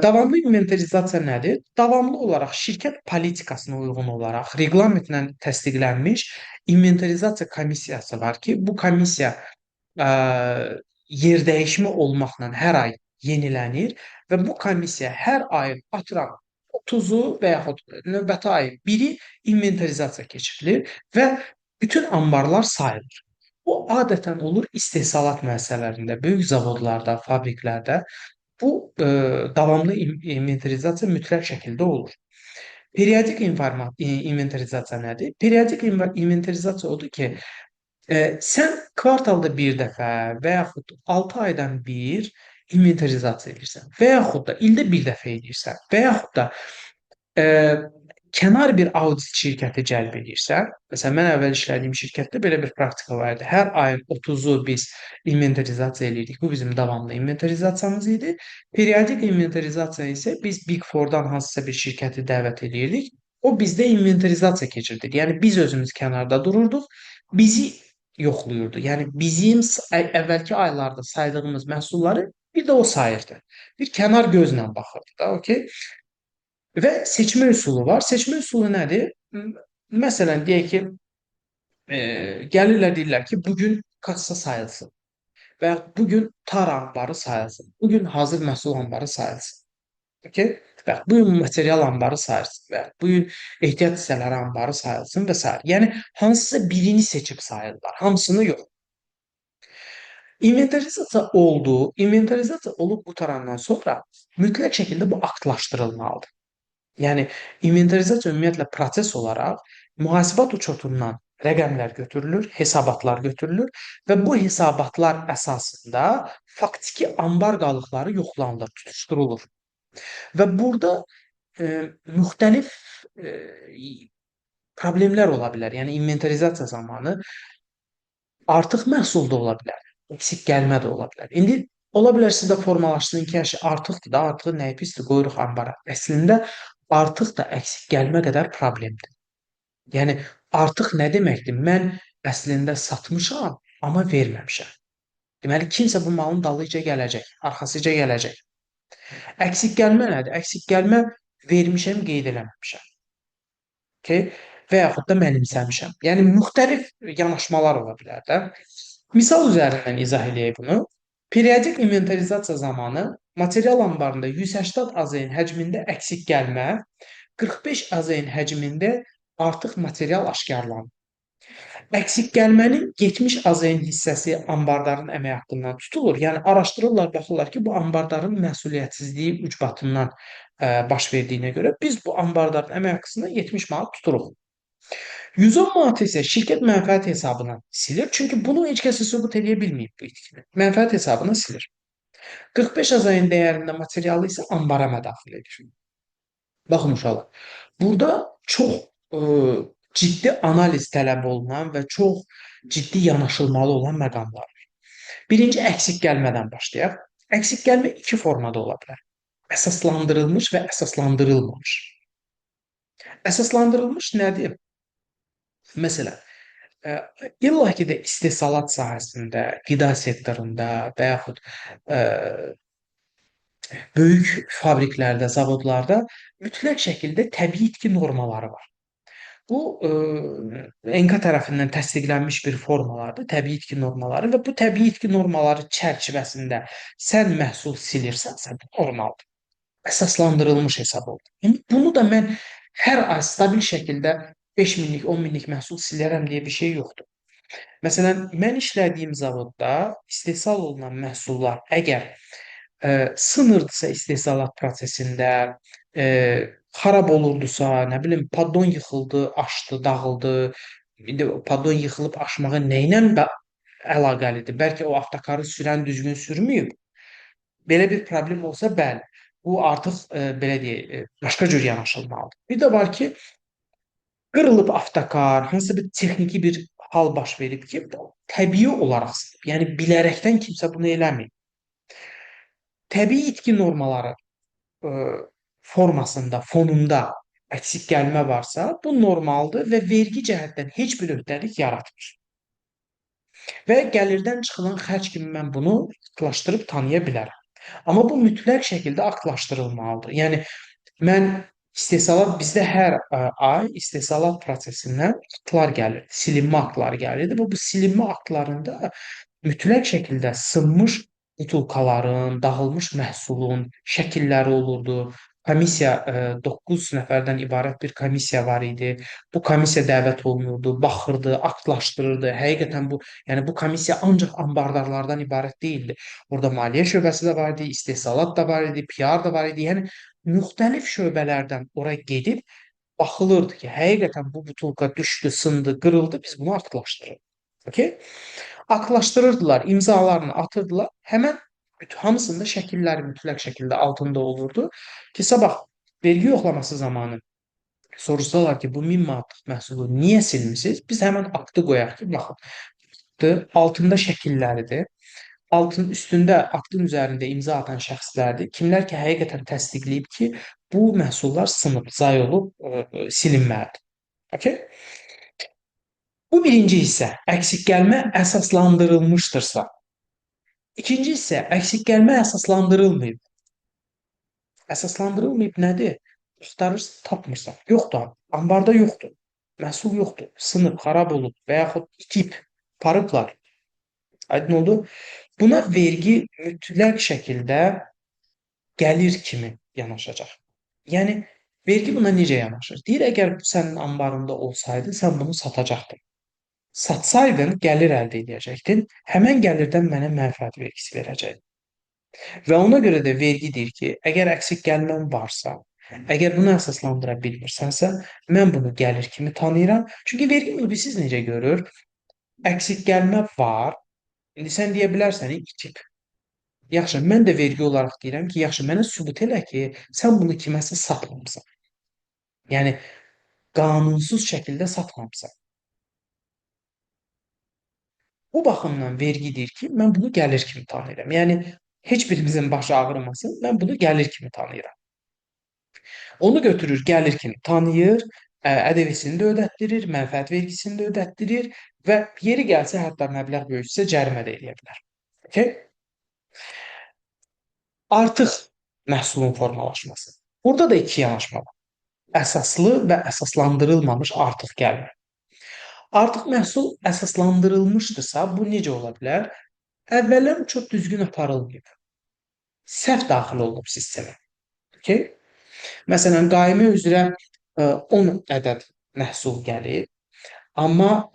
Davamlı inventarizasiya nədir? Davamlı olaraq şirkət politikasına uyğun olaraq reqlamentlə təsdiqlənmiş inventarizasiya komissiyası var ki, bu komissiya yerdəyişmə olmaqla hər ay yenilənir və bu komissiya hər ayın atıram 30-u və yaxud növbəti ayın 1-i inventarizasiya keçirilir və bütün anbarlar sayılır. Bu adətən olur istehsalat müəssisələrində, böyük zavodlarda, fabriklərdə. Bu davamlı inventarizasiya mütləq şəkildə olur. Periodik inventarizasiya nədir? Periodik inventarizasiya odur ki, sən kvartalda bir dəfə və yaxud 6 aydan bir inventarizasiya edirsən və yaxud da ildə bir dəfə edirsən və yaxud da e, kənar bir audit şirkəti cəlb edirsən. Məsələn, mən əvvəl işlədiyim şirkətdə belə bir praktika var idi. Hər ayın 30-u biz inventarizasiya eləyirdik. Bu bizim davamlı inventarizasiyamız idi. Periodik inventarizasiya isə biz Big Four-dan hansısa bir şirkəti dəvət eləyirdik. O bizdə inventarizasiya keçirdir. Yəni biz özümüz kənarda dururduq, bizi yoxluyurdu. Yəni bizim əvvəlki aylarda saydığımız məhsulları bir də o sayırdı. Bir kənar gözlə baxırdı da, okey? Və seçmə üsulu var. Seçmə üsulu nədir? Məsələn, deyək ki, gəlirlər deyirlər ki, bu gün kassa sayılsın və ya bu gün tar anbarı sayılsın. Bu gün hazır məhsul anbarı sayılsın. Okay? Və bu gün material anbarı sayılsın və bu gün ehtiyat hissələri anbarı sayılsın və s. Yəni hansısa birini seçib sayırlar, hamısını yox. İnventarizasiya oldu. İnventarizasiya olub qurtarandan sonra mütləq şəkildə bu aktlaşdırılmalıdır. Yəni inventarizasiya ümumiyyətlə proses olaraq mühasibat uçotundan rəqəmlər götürülür, hesabatlar götürülür və bu hesabatlar əsasında faktiki anbar qalıqları yoxlanılır, tutuşdurulur. Və burada müxtəlif e, problemlər ola bilər. Yəni inventarizasiya zamanı artıq məhsul da ola bilər, eksik gəlmə də ola bilər. İndi ola bilər sizdə formalaşsın ki, əşi artıqdır da, artıq nəyi pisdir, qoyuruq ambara. Əslində artıq da eksik gəlmə qədər problemdir. Yəni artıq nə deməkdir? Mən əslində satmışam, amma verməmişəm. Deməli kimsə bu malın dalıyca gələcək, arxasıca gələcək. Əksik gəlmə nədir? Əksik gəlmə vermişəm, qeyd eləməmişəm. Okay? Və yaxud da mənimsəmişəm. Yəni müxtəlif yanaşmalar ola bilər də. Misal üzərindən izah edək bunu. Periodik inventarizasiya zamanı material anbarında 180 AZN həcmində əksik gəlmə, 45 AZN həcmində artıq material aşkarlanır. Əksik gəlmənin 70 AZN hissəsi ambardarın əmək haqqından tutulur. Yəni araşdırırlar, baxırlar ki, bu ambardarın məsuliyyətsizliyi ucbatından baş verdiyinə görə biz bu ambardarın əmək haqqısından 70 manat tuturuq. 110 manat isə şirkət mənfəət hesabına silir. Çünki bunu heç kəs sübut edə bilməyib bu itkini. Mənfəət hesabına silir. 45 AZN dəyərində materialı isə ambara mədaxil edir. Baxın uşaqlar, burada çox e, ciddi analiz tələb olunan və çox ciddi yanaşılmalı olan məqamlar. Birinci əksik gəlmədən başlayaq. Əksik gəlmə iki formada ola bilər. Əsaslandırılmış və əsaslandırılmamış. Əsaslandırılmış nədir? Məsələn, ə, illa ki də istehsalat sahəsində, qida sektorunda və yaxud ə, böyük fabriklərdə, zavodlarda mütləq şəkildə təbii itki normaları var. Bu NK tərəfindən təsdiqlənmiş bir formalardır, təbii itki normaları və bu təbii itki normaları çərçivəsində sən məhsul silirsənsə, bu normaldır. Əsaslandırılmış hesab olunur. Yəni bunu da mən hər ay stabil şəkildə 5 minlik, 10 minlik məhsul silərəm deyə bir şey yoxdur. Məsələn, mən işlədiyim zavodda istehsal olunan məhsullar əgər sınırdısa istehsalat prosesində, e, xarab olurdusa, nə bilim, paddon yıxıldı, aşdı, dağıldı. İndi o paddon yıxılıb aşmağı nə ilə əlaqəlidir? Bəlkə o avtokarı sürən düzgün sürməyib. Belə bir problem olsa, bəli, bu artıq belə deyək, başqa cür yanaşılmalıdır. Bir də var ki, qırılıb avtokar, hansısa bir texniki bir hal baş verib ki, təbii olaraq, yəni bilərəkdən kimsə bunu eləmir. Təbii itki normaları ə, formasında, fonunda əksik gəlmə varsa, bu normaldır və vergi cəhətdən heç bir öhdəlik yaratmır. Və gəlirdən çıxılan xərc kimi mən bunu aktlaşdırıb tanıya bilərəm. Amma bu mütləq şəkildə aktlaşdırılmalıdır. Yəni mən istehsalat bizdə hər ay istehsalat prosesindən aktlar gəlir, silinmə aktları gəlirdi və bu silinmə aktlarında mütləq şəkildə sınmış butulkaların, dağılmış məhsulun şəkilləri olurdu. Komissiya 9 nəfərdən ibarət bir komissiya var idi. Bu komissiya dəvət olunurdu, baxırdı, aktlaşdırırdı. Həqiqətən bu, yəni bu komissiya ancaq ambardarlardan ibarət deyildi. Orada maliyyə şöbəsi də var idi, istehsalat da var idi, PR da var idi. Yəni müxtəlif şöbələrdən ora gedib baxılırdı ki, həqiqətən bu butulka düşdü, sındı, qırıldı, biz bunu aktlaşdırırıq. Okay? Aktlaşdırırdılar, imzalarını atırdılar. Həmən hamısında şəkilləri mütləq şəkildə altında olurdu ki, sabah vergi yoxlaması zamanı soruşsalar ki, bu 1000 manatlıq məhsulu niyə silmisiniz? Biz həmən aktı qoyaq ki, baxın, altında şəkilləridir. Altın üstündə aktın üzərində imza atan şəxslərdir. Kimlər ki, həqiqətən təsdiqləyib ki, bu məhsullar sınıb, zay olub, silinməlidir. Okay? Bu birinci hissə əksik gəlmə əsaslandırılmışdırsa. İkinci hissə əksik gəlmə əsaslandırılmayıb. Əsaslandırılmayıb nədir? Axtarırsan, tapmırsan. Yoxdur, ambarda yoxdur. Məhsul yoxdur. Sınıb, xarab olub və yaxud itib, parıblar. Aydın oldu? Buna vergi mütləq şəkildə gəlir kimi yanaşacaq. Yəni vergi buna necə yanaşır? Deyir, əgər bu sənin ambarında olsaydı, sən bunu satacaqdın. Satsaydın, gəlir əldə edəcəkdin. Həmən gəlirdən mənə mənfəət vergisi verəcəkdin. Və ona görə də vergi deyir ki, əgər əksik gəlmən varsa, əgər bunu əsaslandıra bilmirsənsə, mən bunu gəlir kimi tanıyıram. Çünki vergi müdürü necə görür? Əksik gəlmə var. İndi sən deyə bilərsən, itib. Yaxşı, mən də vergi olaraq deyirəm ki, yaxşı, mənə sübut elə ki, sən bunu kiməsə satmamısan. Yəni qanunsuz şəkildə satmamısan. Bu baxımdan vergi deyir ki, mən bunu gəlir kimi tanıyıram. Yəni heç birimizin başı ağrımasın, mən bunu gəlir kimi tanıyıram. Onu götürür, gəlir kimi tanıyır, ƏDV-sini də ödətdirir, mənfəət vergisini də ödətdirir və yeri gəlsə hətta məbləğ böyüksə cərimə də eləyə bilər. Okay? Artıq məhsulun formalaşması. Burada da iki yanaşma var. Əsaslı və əsaslandırılmamış artıq gəlmə. Artıq məhsul əsaslandırılmışdırsa, bu necə ola bilər? Əvvəllər çox düzgün aparılmayıb. Səhv daxil olunub sistemə. Okay? Məsələn, qaymə üzrə 10 ədəd məhsul gəlir, amma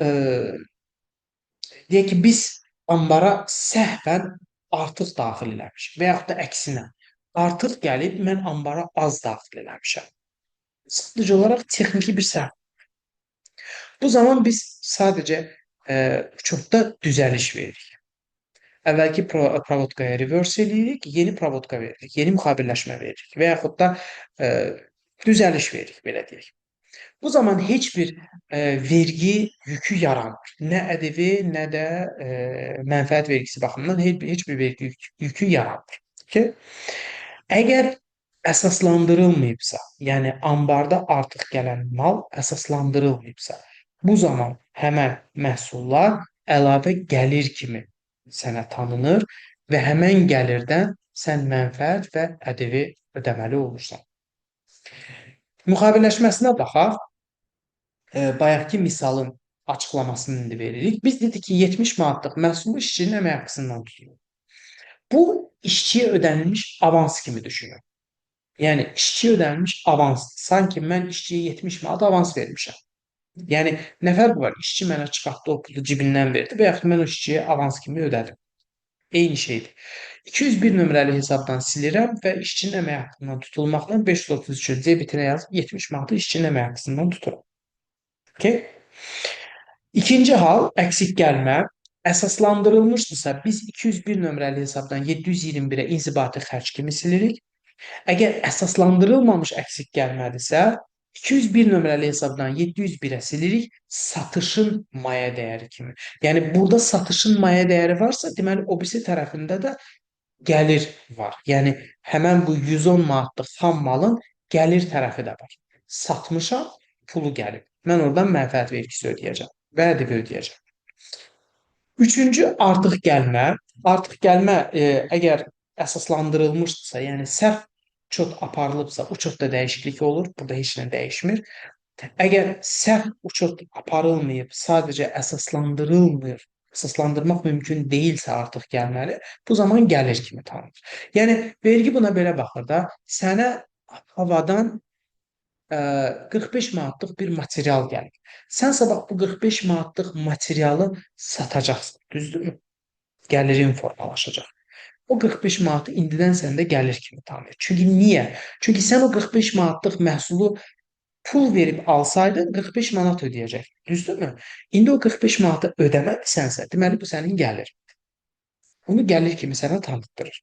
deyək ki, biz ambara səhvən artıq daxil eləmişik və yaxud da əksinə. Artıq gəlib, mən ambara az daxil eləmişəm. Sadəcə olaraq texniki bir səhv. Bu zaman biz sadəcə uçotda düzəliş veririk. Əvvəlki provodkaya reverse eləyirik, yeni provodka veririk, yeni müxabirləşmə veririk və yaxud da e, düzəliş veririk, belə deyək. Bu zaman heç bir vergi yükü yaranmır. Nə ƏDV, nə də mənfəət vergisi baxımından heç bir vergi yükü yaranmır. Okay? Əgər əsaslandırılmayıbsa, yəni ambarda artıq gələn mal əsaslandırılmayıbsa, bu zaman həmən məhsullar əlavə gəlir kimi sənə tanınır və həmən gəlirdən sən mənfəət və ƏDV ödəməli olursan. Müxabirləşməsinə baxaq. Bayaqki misalın açıqlamasını indi veririk. Biz dedik ki, 70 manatlıq məhsulu işçinin əmək haqqısından tutulur. Bu, işçiyə ödənilmiş avans kimi düşünün. Yəni, işçiyə ödənilmiş avansdır. Sanki mən işçiyə 70 manat avans vermişəm. Yəni, nə fərqi var? İşçi mənə çıxartdı, o pulu cibindən verdi və yaxud mən o işçiyə avans kimi ödədim. Eyni şeydir. 201 nömrəli hesabdan silirəm və işçinin əmək haqqından tutulmaqla 533-cü debitinə yazıb 70 manatı işçinin əmək haqqısından tuturam. Okay? İkinci hal, əksik gəlmə. Əsaslandırılmışdırsa, biz 201 nömrəli hesabdan 721-ə inzibati xərc kimi silirik. Əgər əsaslandırılmamış əksik gəlmədirsə, 201 nömrəli hesabdan 701-ə silirik satışın maya dəyəri kimi. Yəni, burada satışın maya dəyəri varsa, deməli, o birisi tərəfində də gəlir var. Yəni, həmən bu 110 manatlıq xam malın gəlir tərəfi də var. Satmışam, pulu gəlib. Mən oradan mənfəət vergisi ödəyəcəm və ƏDV ödəyəcəm. Üçüncü artıq gəlmə. Artıq gəlmə əgər əsaslandırılmışdırsa, yəni səhv uçot aparılıbsa, uçotda dəyişiklik olur. Burada heç nə dəyişmir. Əgər səhv uçot aparılmayıb, sadəcə əsaslandırılmır, əsaslandırmaq mümkün deyilsə artıq gəlməli, bu zaman gəlir kimi tanınır. Yəni, vergi buna belə baxır da, sənə havadan 45 manatlıq bir material gəlir. Sən sabah bu 45 manatlıq materialı satacaqsan, düzdürmü? Gəlirin formalaşacaq. O 45 manatı indidən səndə gəlir kimi tanıyır. Çünki niyə? Çünki sən o 45 manatlıq məhsulu pul verib alsaydın 45 manat ödəyəcək. Düzdürmü? İndi o 45 manatı ödəməmisənsə, deməli bu sənin gəlir. Bunu gəlir kimi sənə tanıtdırır.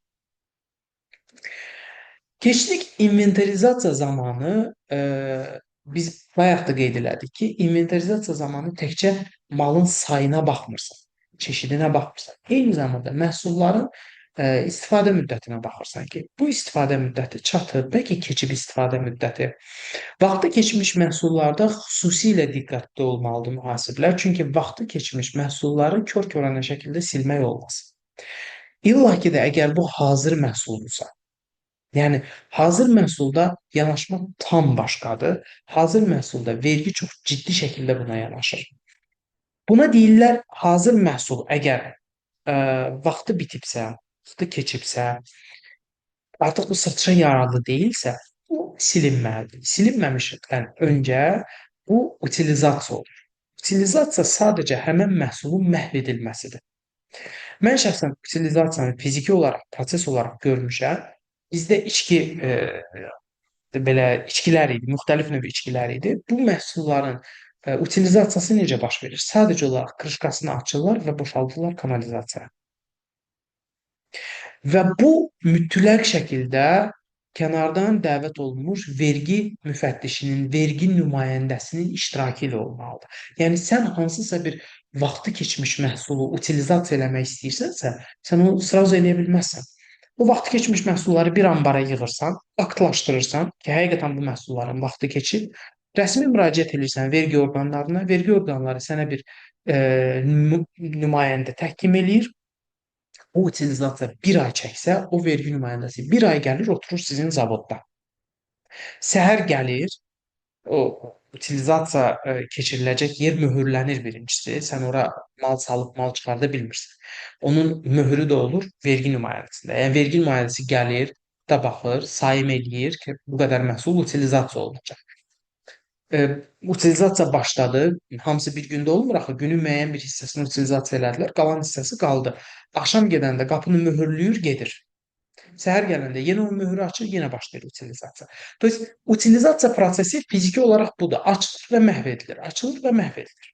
Keçdik inventarizasiya zamanı biz bayaq da qeyd elədik ki, inventarizasiya zamanı təkcə malın sayına baxmırsan, çeşidinə baxmırsan. Eyni zamanda məhsulların istifadə müddətinə baxırsan ki, bu istifadə müddəti çatır, bəlkə keçib istifadə müddəti. Vaxtı keçmiş məhsullarda xüsusilə diqqətli olmalıdır mühasiblər, çünki vaxtı keçmiş məhsulları kör-körənə şəkildə silmək olmaz. İlla ki də əgər bu hazır məhsuldursa, yəni, hazır məhsulda yanaşma tam başqadır. Hazır məhsulda vergi çox ciddi şəkildə buna yanaşır. Buna deyirlər, hazır məhsul əgər vaxtı bitibsə, vaxtı keçibsə, artıq bu satışa yararlı deyilsə, bu silinməlidir. Silinməmişdən öncə bu utilizasiya olur. Utilizasiya sadəcə həmən məhsulun məhv edilməsidir. Mən şəxsən utilizasiyanı fiziki olaraq, proses olaraq görmüşəm. Bizdə belə içkilər idi, müxtəlif növ içkilər idi. Bu məhsulların utilizasiyası necə baş verir? Sadəcə olaraq krışkasını açırlar və boşaldırlar kanalizasiyaya. Və bu mütləq şəkildə kənardan dəvət olunmuş vergi müfəttişinin, vergi nümayəndəsinin iştirakı ilə olmalıdır. Yəni sən hansısa bir vaxtı keçmiş məhsulu utilizasiya eləmək istəyirsənsə, sən onu sraz eləyə bilməzsən. Bu vaxtı keçmiş məhsulları bir ambara yığırsan, aktlaşdırırsan ki, həqiqətən bu məhsulların vaxtı keçib, rəsmi müraciət edirsən vergi orqanlarına, vergi orqanları sənə bir nümayəndə təhkim eləyir. O utilizasiya bir ay çəksə, o vergi nümayəndəsi bir ay gəlir, oturur sizin zavodda. Səhər gəlir, o utilizasiya keçiriləcək yer möhürlənir birincisi. Sən ora mal salıb mal çıxarda bilmirsən. Onun möhrü də olur vergi nümayəndəsində. Yəni vergi nümayəndəsi gəlir, da baxır, sayım eləyir ki, bu qədər məhsul utilizasiya olunacaq. Utilizasiya başladı. Hamısı bir gündə olmur axı. Günün müəyyən bir hissəsini utilizasiya elədilər, qalan hissəsi qaldı. Axşam gedəndə qapını möhürləyir, gedir. Səhər gələndə yenə o möhürü açır, yenə başlayır utilizasiya. To есть utilizasiya prosesi fiziki olaraq budur. Açılır və məhv edilir. Açılır və məhv edilir.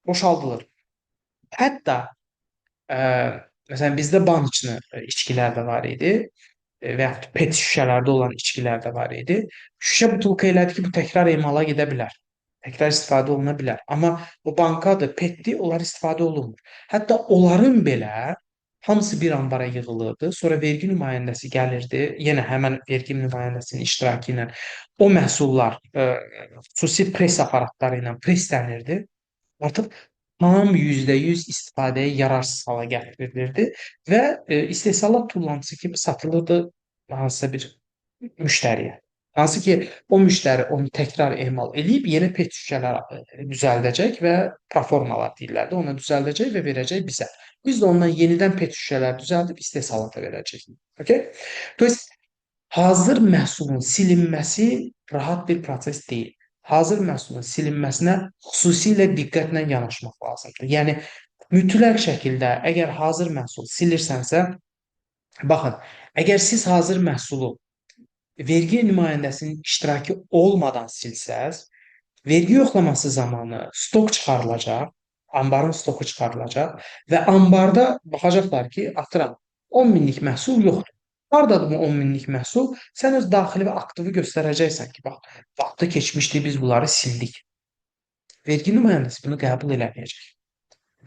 Boşaldılır. Hətta ə, məsələn bizdə bançını içkilər də var idi və yaxud pet şüşələrdə olan içkilər də var idi. Şüşə butulka elədi ki, bu təkrar emala gedə bilər. Təkrar istifadə oluna bilər. Amma o bankadır, petdir, onlar istifadə olunmur. Hətta onların belə hamısı bir ambara yığılırdı. Sonra vergi nümayəndəsi gəlirdi. Yenə həmən vergi nümayəndəsinin iştirakı ilə o məhsullar xüsusi pres aparatları ilə preslənirdi. Artıq tam %100 istifadəyə yararsız hala gətirilirdi və istehsalat tullantısı kimi satılırdı hansısa bir müştəriyə. Hansı ki, o müştəri onu təkrar emal eləyib yeni pet şüşələr düzəldəcək və proformalar deyirlər də, ona düzəldəcək və verəcək bizə. Biz də ondan yenidən pet şüşələr düzəldib istehsalata verəcəyik. Okay? To есть hazır məhsulun silinməsi rahat bir proses deyil. Hazır məhsulun silinməsinə xüsusilə diqqətlə yanaşmaq lazımdır. Yəni mütləq şəkildə əgər hazır məhsul silirsənsə, baxın, əgər siz hazır məhsulu vergi nümayəndəsinin iştirakı olmadan silsəz, vergi yoxlaması zamanı stok çıxarılacaq, ambarın stoku çıxarılacaq və ambarda baxacaqlar ki, atıram 10 minlik məhsul yoxdur. Hardadır bu 10 minlik məhsul? Sən öz daxili və aktivi göstərəcəksən ki, bax, vaxtı keçmişdi, biz bunları sildik. Vergi nümayəndəsi bunu qəbul eləməyəcək.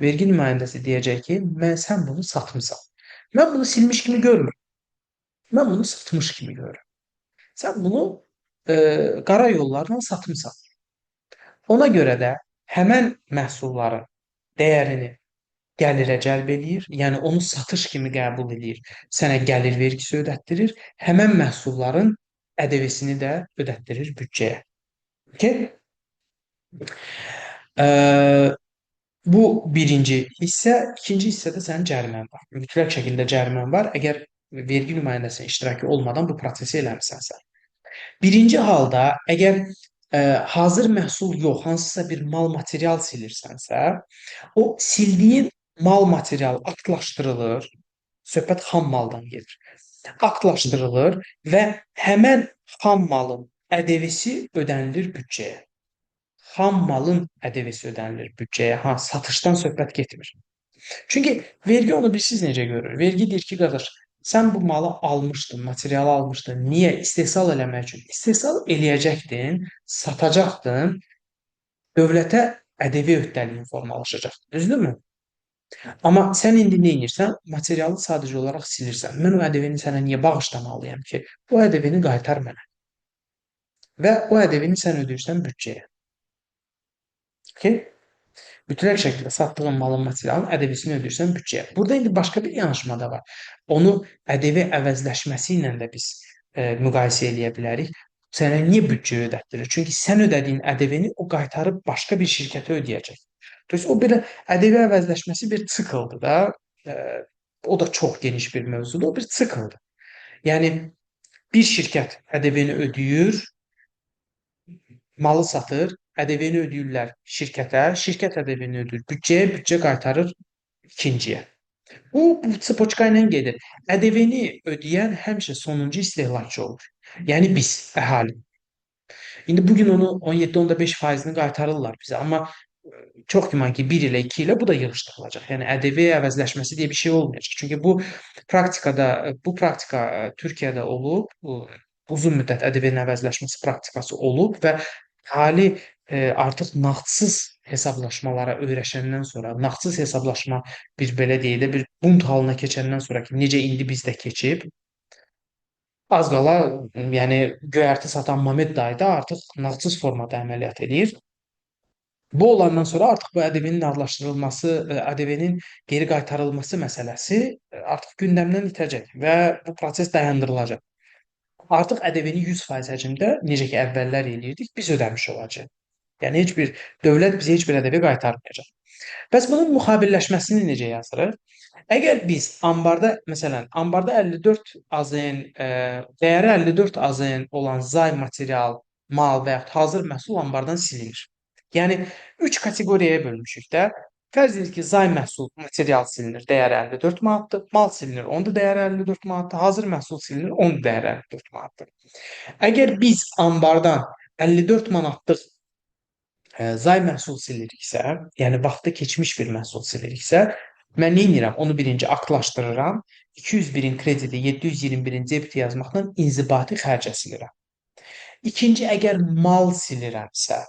Vergi nümayəndəsi deyəcək ki, sən bunu satmısan. Mən bunu silmiş kimi görmürəm. Mən bunu satmış kimi görürəm. Sən bunu qara yollarla satmısan. Ona görə də həmən məhsulların dəyərini gəlirə cəlb eləyir, yəni onu satış kimi qəbul eləyir, sənə gəlir vergisi ödətdirir, həmən məhsulların ƏDV-sini də ödətdirir büdcəyə. Okay? Bu birinci hissə, ikinci hissədə sənin cərimən var. Mütləq şəkildə cərimən var, əgər vergi nümayəndəsinin iştirakı olmadan bu prosesi eləmisənsə. Birinci halda, əgər hazır məhsul yox, hansısa bir mal material silirsənsə, o sildiyin mal material aktlaşdırılır, söhbət xam maldan gedir. Aktlaşdırılır və həmən xam malın ƏDV-si ödənilir büdcəyə. Xam malın ƏDV-si ödənilir büdcəyə. Ha, satışdan söhbət getmir. Çünki vergi onu bilirsiz necə görür? Vergi deyir ki, qardaş, sən bu malı almışdın, materialı almışdın. Niyə? İstehsal eləmək üçün. İstehsal eləyəcəkdin, satacaqdın, dövlətə ƏDV öhdəliyin formalaşacaq. Düzdürmü? Amma sən indi nə edirsən? Materialı sadəcə olaraq silirsən. Mən o ƏDV-ni sənə niyə bağışlamalıyam ki? O ƏDV-ni qaytar mənə. Və o ƏDV-ni sən ödəyirsən büdcəyə. Okay? Mütləq şəkildə satdığın malın materialın ƏDV-sini ödəyirsən büdcəyə. Burada indi başqa bir yanaşma da var. Onu ƏDV əvəzləşməsi ilə də biz müqayisə eləyə bilərik. Sənə niyə büdcəyə ödətdirir? Çünki sən ödədiyin ƏDV-ni o qaytarıb başqa bir şirkətə ödəyəcək. O belə ƏDV əvəzləşməsi bir sikldır da. O da çox geniş bir mövzudur. O bir sikldır. Yəni bir şirkət ƏDV-ni ödəyir, malı satır, ƏDV-ni ödəyirlər şirkətə, şirkət ƏDV-ni ödəyir büdcəyə, büdcə qaytarır ikinciyə. Bu sıpoçka ilə gedir. ƏDV-ni ödəyən həmişə sonuncu istehlakçı olur. Yəni biz, əhali. İndi bugün onu 17.5%-ni qaytarırlar bizə, amma çox güman ki, 1 ilə 2 ilə bu da yığışdırılacaq. Yəni ƏDV əvəzləşməsi deyə bir şey olmayacaq. Çünki bu praktika Türkiyədə olub, uzun müddət ƏDV-nin əvəzləşməsi praktikası olub və əhali artıq nağdsız hesablaşmalara öyrəşəndən sonra, nağdsız hesablaşma bir belə deyək də bir bunt halına keçəndən sonra ki, necə indi bizdə keçib, az qala yəni göyərti satan Mamed dayı da artıq nağdsız formada əməliyyat edir. Bu olandan sonra artıq bu ƏDV-nin nağdlaşdırılması, ƏDV-nin geri qaytarılması məsələsi artıq gündəmdən itəcək və bu proses dayandırılacaq. Artıq ƏDV-ni 100% həcmdə, necə ki əvvəllər eləyirdik, biz ödəmiş olacağıq. Yəni dövlət bizə heç bir ƏDV qaytarmayacaq. Bəs bunun müxabirləşməsini necə yazırıq? Əgər biz ambarda, məsələn, ambarda 54 AZN, dəyəri 54 AZN olan zay material, mal və yaxud hazır məhsul ambardan silinir. Yəni 3 kateqoriyaya bölmüşük də. Fərz edin ki, zay məhsul material silinir, dəyəri 54 manatdır. Mal silinir, onun da dəyəri 54 manatdır. Hazır məhsul silinir, onun da dəyəri 54 manatdır. Əgər biz ambardan 54 manatlıq zay məhsul siliriksə, yəni vaxtı keçmiş bir məhsul siliriksə, mən nə edirəm? Onu birinci aktlaşdırıram. 201-in krediti 721-in debiti yazmaqla inzibati xərcə silirəm. İkinci, əgər mal silirəmsə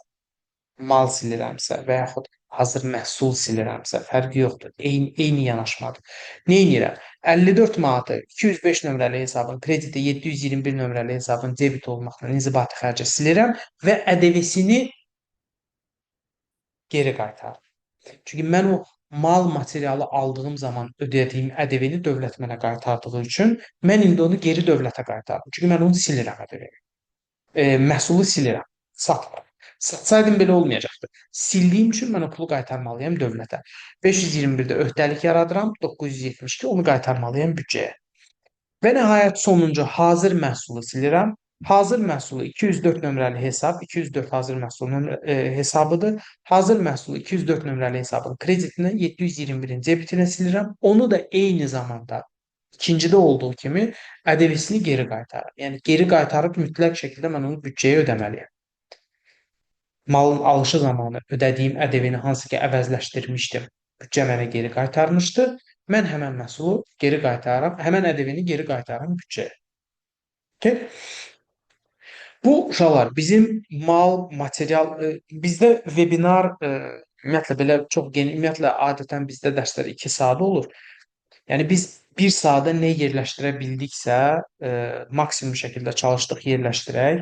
və yaxud hazır məhsul silirəmsə, fərqi yoxdur. Eyni yanaşmadır. Nə edirəm? 54 manatı 205 nömrəli hesabın krediti 721 nömrəli hesabın debit olmaqla inzibati xərcə silirəm və ƏDV-sini geri qaytarır. Çünki mən o mal materialı aldığım zaman ödədiyim ƏDV-ni dövlət mənə qaytardığı üçün mən indi onu geri dövlətə qaytardım. Çünki mən onu silirəm ƏDV-ni. Məhsulu silirəm, satmıram. Satsaydım belə olmayacaqdı. Sildiyim üçün mən o pulu qaytarmalıyam dövlətə. 521-də öhdəlik yaradıram, 972 onu qaytarmalıyam büdcəyə. Və nəhayət sonuncu hazır məhsulu silirəm. Hazır məhsulu 204 nömrəli hesab, 204 hazır məhsul hesabıdır. Hazır məhsulu 204 nömrəli hesabın kreditindən 721-in debitinə silirəm. Onu da eyni zamanda ikincidə olduğu kimi ƏDV-sini geri qaytarır. Yəni geri qaytarıb mütləq şəkildə mən onu büdcəyə ödəməliyəm. Malın alışı zamanı ödədiyim ƏDV-ni hansı ki əvəzləşdirmişdim, büdcə mənə geri qaytarmışdı. Mən həmən məhsulu geri qaytarıram, həmən ƏDV-ni geri qaytarıram büdcəyə. Okay? Bu uşaqlar bizim bizdə webinar ümumiyyətlə belə çox geniş, ümumiyyətlə adətən bizdə dərslər 2 saat olur. Yəni biz 1 saata nə yerləşdirə bildiksə, maksimum şəkildə çalışdıq yerləşdirək.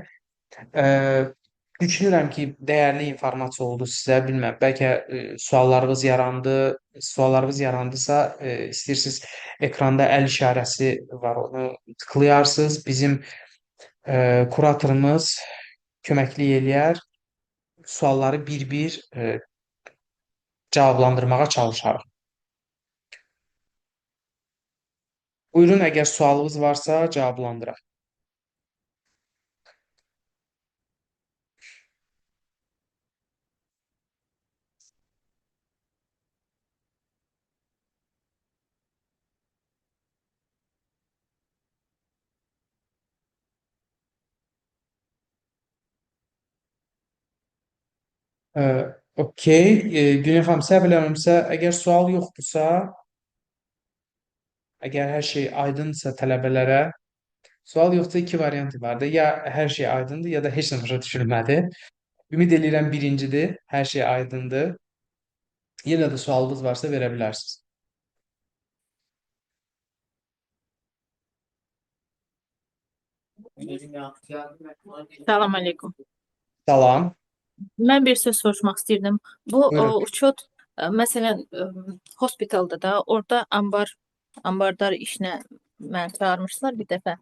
Düşünürəm ki, dəyərli informasiya oldu sizə. Bilmirəm, bəlkə suallarınız yarandısa, istəyirsiniz ekranda əl işarəsi var, onu tıklayarsınız. Bizim kuratorumuz köməklik eləyər. Sualları bir-bir cavablandırmağa çalışarıq. Buyurun, əgər sualınız varsa cavablandıraq. Okey. Günel xanım, səhv eləmirəmsə, əgər sual yoxdursa, əgər hər şey aydındırsa tələbələrə, sual yoxdursa 2 variant var da. Ya hər şey aydındır, ya da heç nə başa düşülmədi. Ümid eləyirəm birincidir, hər şey aydındır. Yenə də sualınız varsa verə bilərsiniz. Salam əleykum. Salam. Mən bir söz soruşmaq istirdim. Bu Buyurun. uçot məsələn hospitalda da orada ambardar işinə məni çağırmışlar bir dəfə.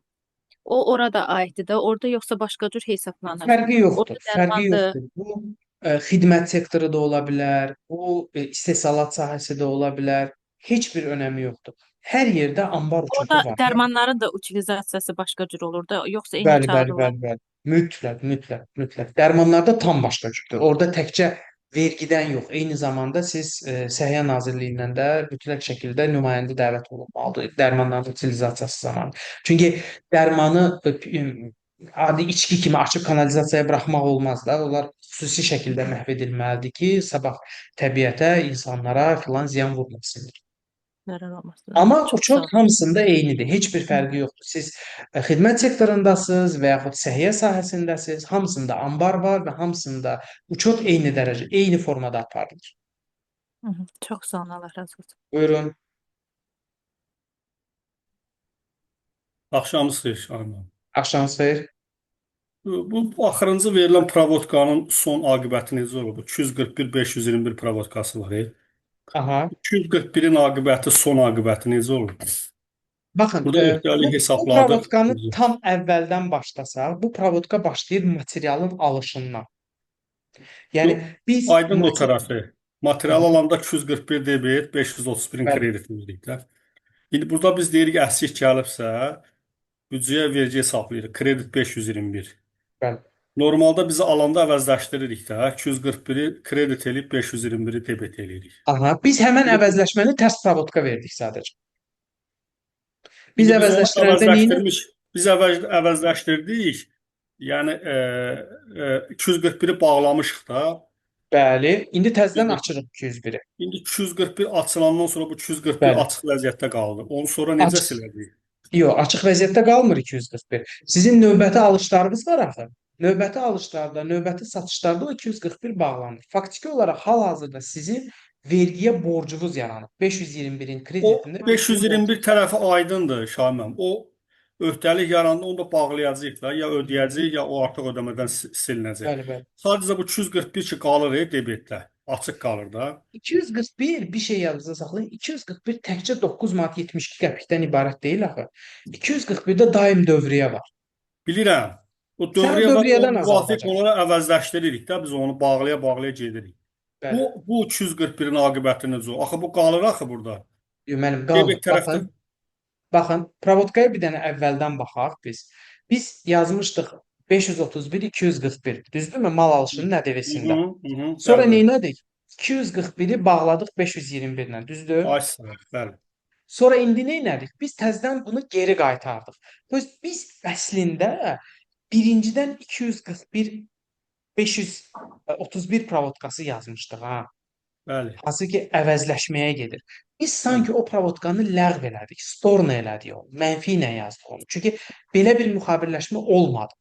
O orada aiddir də, orada yoxsa başqa cür hesablanır. Fərqi yoxdur. Orada Fərqi dərmandır. yoxdur. Bu xidmət sektoru da ola bilər, bu istehsalat sahəsi də ola bilər. Heç bir önəmi yoxdur. Hər yerdə ambar uçotu Orada var. dərmanların da utilizasiyası başqa cür olur da, yoxsa eyni Bəli, bəli, çağırırlar. bəli, bəli. Mütləq. Dərmanlarda tam başqa cürdür. Orada təkcə vergidən yox, eyni zamanda siz Səhiyyə Nazirliyindən də mütləq şəkildə nümayəndə dəvət olunmalıdır dərmanların utilizasiyası zamanı. Çünki dərmanı adi içki kimi açıb kanalizasiyaya buraxmaq olmaz da. Onlar xüsusi şəkildə məhv edilməlidir ki, sabah təbiətə, insanlara filan ziyan vurmasın. Zarar olmasın. Amma Çox sağ uçot ol. hamısında eynidir. Heç bir Hı. fərqi yoxdur. Siz xidmət sektorundasınız və yaxud səhiyyə sahəsindəsiniz, hamısında ambar var və hamısında uçot eyni dərəcə, eyni formada aparılır. Hı hı. Çox sağ ol. Allah razı olsun. Buyurun, Axşamınız xeyir Şahin. axşamınız xeyir. Bu axırıncı verilən provodkanın son aqibəti necə olub? 241-521 provodkası var. Aha. 241-in aqibəti, son aqibəti necə olub? Baxın, Burada öhdəlik bu hesabladı. provodkanı tam əvvəldən başlasaq, bu provodka başlayır materialın alışından. Yəni biz Aydın o tərəfi. Material Aha, alanda 241 debet, 531-in bəli, kreditini deyirik. İndi burada biz deyirik əksik gəlibsə, büdcəyə vergi hesablayırıq. Kredit 521. bəli. Normalda bizi alanda əvəzləşdiririk də. 241-i kredit eləyib 521-i debet eləyirik. Aha, biz həmən İndi, əvəzləşməni tərs provodka verdik sadəcə. Biz indi biz onu əvəzləşdirəndə neyini? əvəzləşdirmiş, biz əvəzləşdirdik. Yəni 241-i bağlamışıq da. Bəli, indi təzədən 241. açırıq 201-i. İndi 241 açılandan sonra bu 241 Bəli, açıq vəziyyətdə qaldı. Onu sonra necə açıq. silədik? Yox, açıq vəziyyətdə qalmır 241. Sizin növbəti alışlarınız var axı. Növbəti alışlarda, növbəti satışlarda o 241 bağlanır. Faktiki olaraq hal-hazırda sizin vergiyə borcunuz yaranıb. 521-in O kreditində vergiyə borcunuz. 521 tərəfi aydındır Şahin. O öhdəlik yarandı, onu da bağlayacağıq da. Ya ödəyəcəyik, ya o artıq ödəmədən silinəcək. Bəli, bəli. Sadəcə bu 241 ki qalır debetdə. Açıq qalır da. 241 bir şey yadınızda saxlayın. 241 təkcə 9 manat 72 qəpikdən ibarət deyil axı. 241-də daim dövriyyə var. Bilirəm. O Sən o dövrəyə var, o dövriyyədən müvafiq azaldacaqsan. olaraq əvəzləşdiririk də. Biz onu bağlaya-bağlaya gedirik. Bəli. Bu 241-in aqibəti necə olur? Axı bu qalır axı burada. Yox, müəllim qalmır. Debet tərəfdə Baxın, provodkaya bir dənə əvvəldən baxaq biz. Biz yazmışdıq 531 241. Düzdürmü? Mal alışının ƏDV-sində. Sonra bəli, bəli. neylədik? 241-i bağladıq 521 ilə, düzdür? Ay sağ ol, bəli. Sonra indi neylədik? Biz təzədən bunu geri qaytardıq. Biz əslində birincidən 241 531 provodkası yazmışdıq ha. Bəli. Hansı ki əvəzləşməyə gedir. Biz sanki o provodkanı ləğv elədik, storna elədik onu, mənfi ilə yazdıq onu. Çünki belə bir müxabirləşmə olmadı.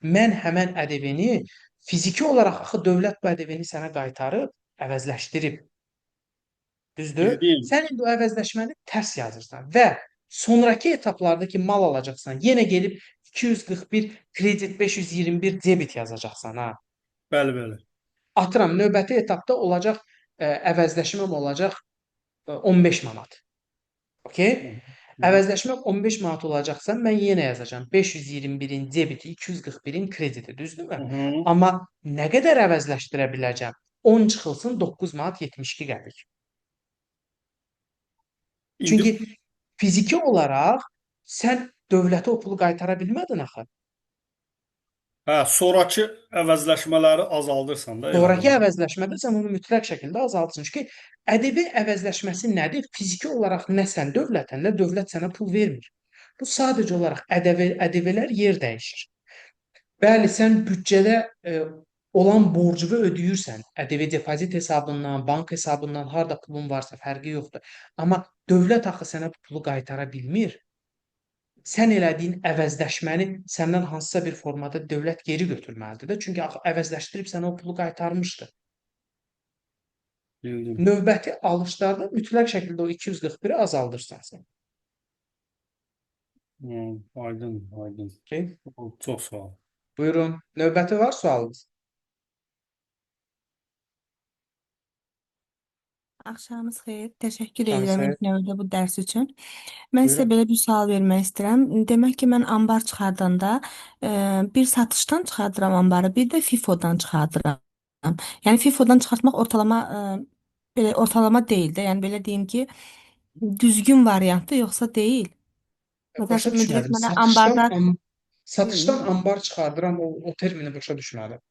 Mən həmən ƏDV-ni fiziki olaraq axı dövlət bu ƏDV-ni sənə qaytarıb, əvəzləşdirib. Düzdür? Bildim. Sən indi o əvəzləşməni tərs yazırsan və sonrakı etaplarda ki mal alacaqsan, yenə gelib 241 kredit 521 debit yazacaqsan ha. Bəli, bəli. Atıram, növbəti etapda olacaq əvəzləşməm olacaq 15 manat. Okay? Əvəzləşmə 15 manat olacaqsa, mən yenə yazacağam. 521-in debiti, 241-in krediti, düzdürmü? Amma nə qədər əvəzləşdirə biləcəm? 10 çıxılsın 9 manat 72 qəpik. Çünki İndi fiziki olaraq sən dövlətə o pulu qaytara bilmədin axı. sonrakı əvəzləşmələri azaldırsan da Sonrakı yəni. əvəzləşmədə sən onu mütləq şəkildə azaldırsın. Çünki ƏDV əvəzləşməsi nədir? Fiziki olaraq nə sən dövlətə, nə dövlət sənə pul vermir. Bu sadəcə olaraq ƏDV-lər yer dəyişir. Bəli, sən büdcədə olan borcunu ödəyirsən. ƏDV depozit hesabından, bank hesabından, harda pulun varsa fərqi yoxdur. Amma dövlət axı sənə bu pulu qaytara bilmir. Sən elədiyin əvəzləşməni səndən hansısa bir formada dövlət geri götürməlidir də. Çünki axı əvəzləşdirib sənə o pulu qaytarmışdı. Bildim. Növbəti alışlarda mütləq şəkildə o 241-i azaldırsan sən. Aydın, aydın. Okay? Çox sağ ol. Buyurun. Növbəti var sualınız? Axşamınız xeyir. Təşəkkür Şahınız edirəm xeyir. ilk növbədə bu dərs üçün. Mən sizə Buyurun. belə bir sual vermək istəyirəm. Demək ki, mən ambar çıxardanda bir satışdan çıxardıram ambarı, bir də FIFO-dan çıxardıram. Yəni FIFO-dan çıxartmaq ortalama belə ortalama deyil də. Yəni belə deyim ki, düzgün variantdır yoxsa deyil? Başa Məsələn, direkt düşmədim. mənə ambarda Satışdan ambar çıxardıram, o termini başa düşmədim.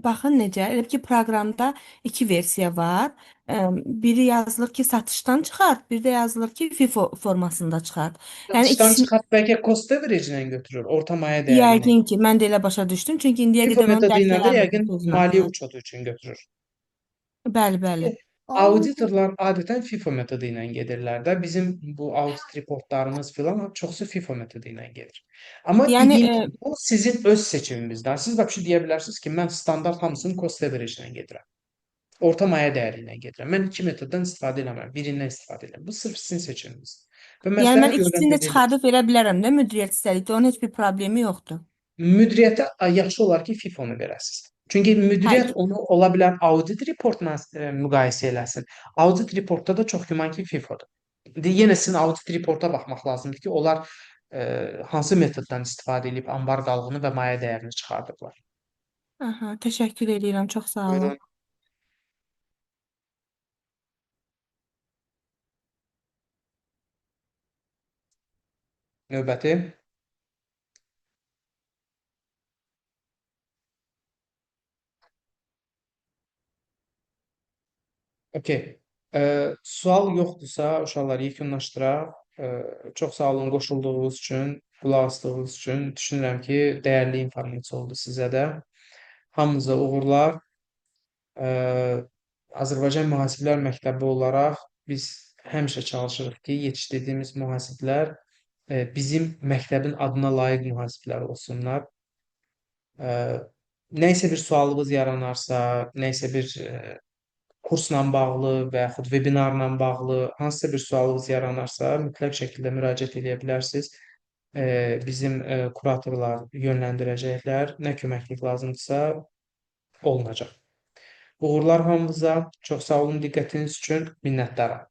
Baxın necə, elə bil ki, proqramda iki versiya var. Biri yazılır ki, satışdan çıxart, bir də yazılır ki, FIFO formasında çıxart. Yəni Satışdan ikisini çıxart bəlkə cost average ilə götürür, orta maya dəyəri ilə. yəqin ki, mən də elə başa düşdüm. Çünki indiyə FIFO qədər onu metodu dərk ilə də eləmirdim yəqin sözün maliyyə axırı. uçotu üçün götürür. Bəli, bəli. Auditorlar adətən FIFO metodu ilə gedirlər də. Bizim bu audit reportlarımız filan çoxsu FIFO metodu ilə gedir. Amma Yəni dediyim kimi, bu sizin öz seçiminizdir. Siz vəbşi deyə bilərsiniz ki, mən standart hamısını cost average ilə gedirəm. Orta maya dəyəri ilə gedirəm. Mən iki metoddan istifadə eləmirəm, birindən istifadə edirəm. Bu sırf sizin seçiminiz. Və yəni mən məsləhət ikisini də yönləndirilir. çıxardıb verə bilərəm də müdiriyyət istədikdə. Onun heç bir problemi yoxdur. Müdiriyyətə yaxşı olar ki, FIFO-nu verəsiniz. Çünki Hə, müdiriyyət onu ola bilər audit reportla müqayisə eləsin. Audit reportda da çox güman ki, FIFO-dur. Yenə sizin audit reporta baxmaq lazımdır ki, onlar hansı metoddan istifadə edib ambar qalığını və maya dəyərini çıxardıblar. aha, təşəkkür edirəm. Çox sağ olun. Buyurun. Növbəti. Okey. Sual yoxdursa, uşaqlar yekunlaşdıraq. Çox sağ olun qoşulduğunuz üçün, qulaq asdığınız üçün. Düşünürəm ki, dəyərli informasiya oldu sizə də. Hamınıza uğurlar. Azərbaycan Mühasiblər Məktəbi olaraq biz həmişə çalışırıq ki, yetişdirdiyimiz mühasiblər bizim məktəbin adına layiq mühasiblər olsunlar. Nə isə bir sualınız yaranarsa, nə isə bir kursla bağlı və yaxud webinarla bağlı hansısa bir sualınız yaranarsa, mütləq şəkildə müraciət edə bilərsiniz. Bizim kuratorlar yönləndirəcəklər. Nə köməklik lazımdırsa olunacaq. Uğurlar hamınıza. Çox sağ olun diqqətiniz üçün. Minnətdaram.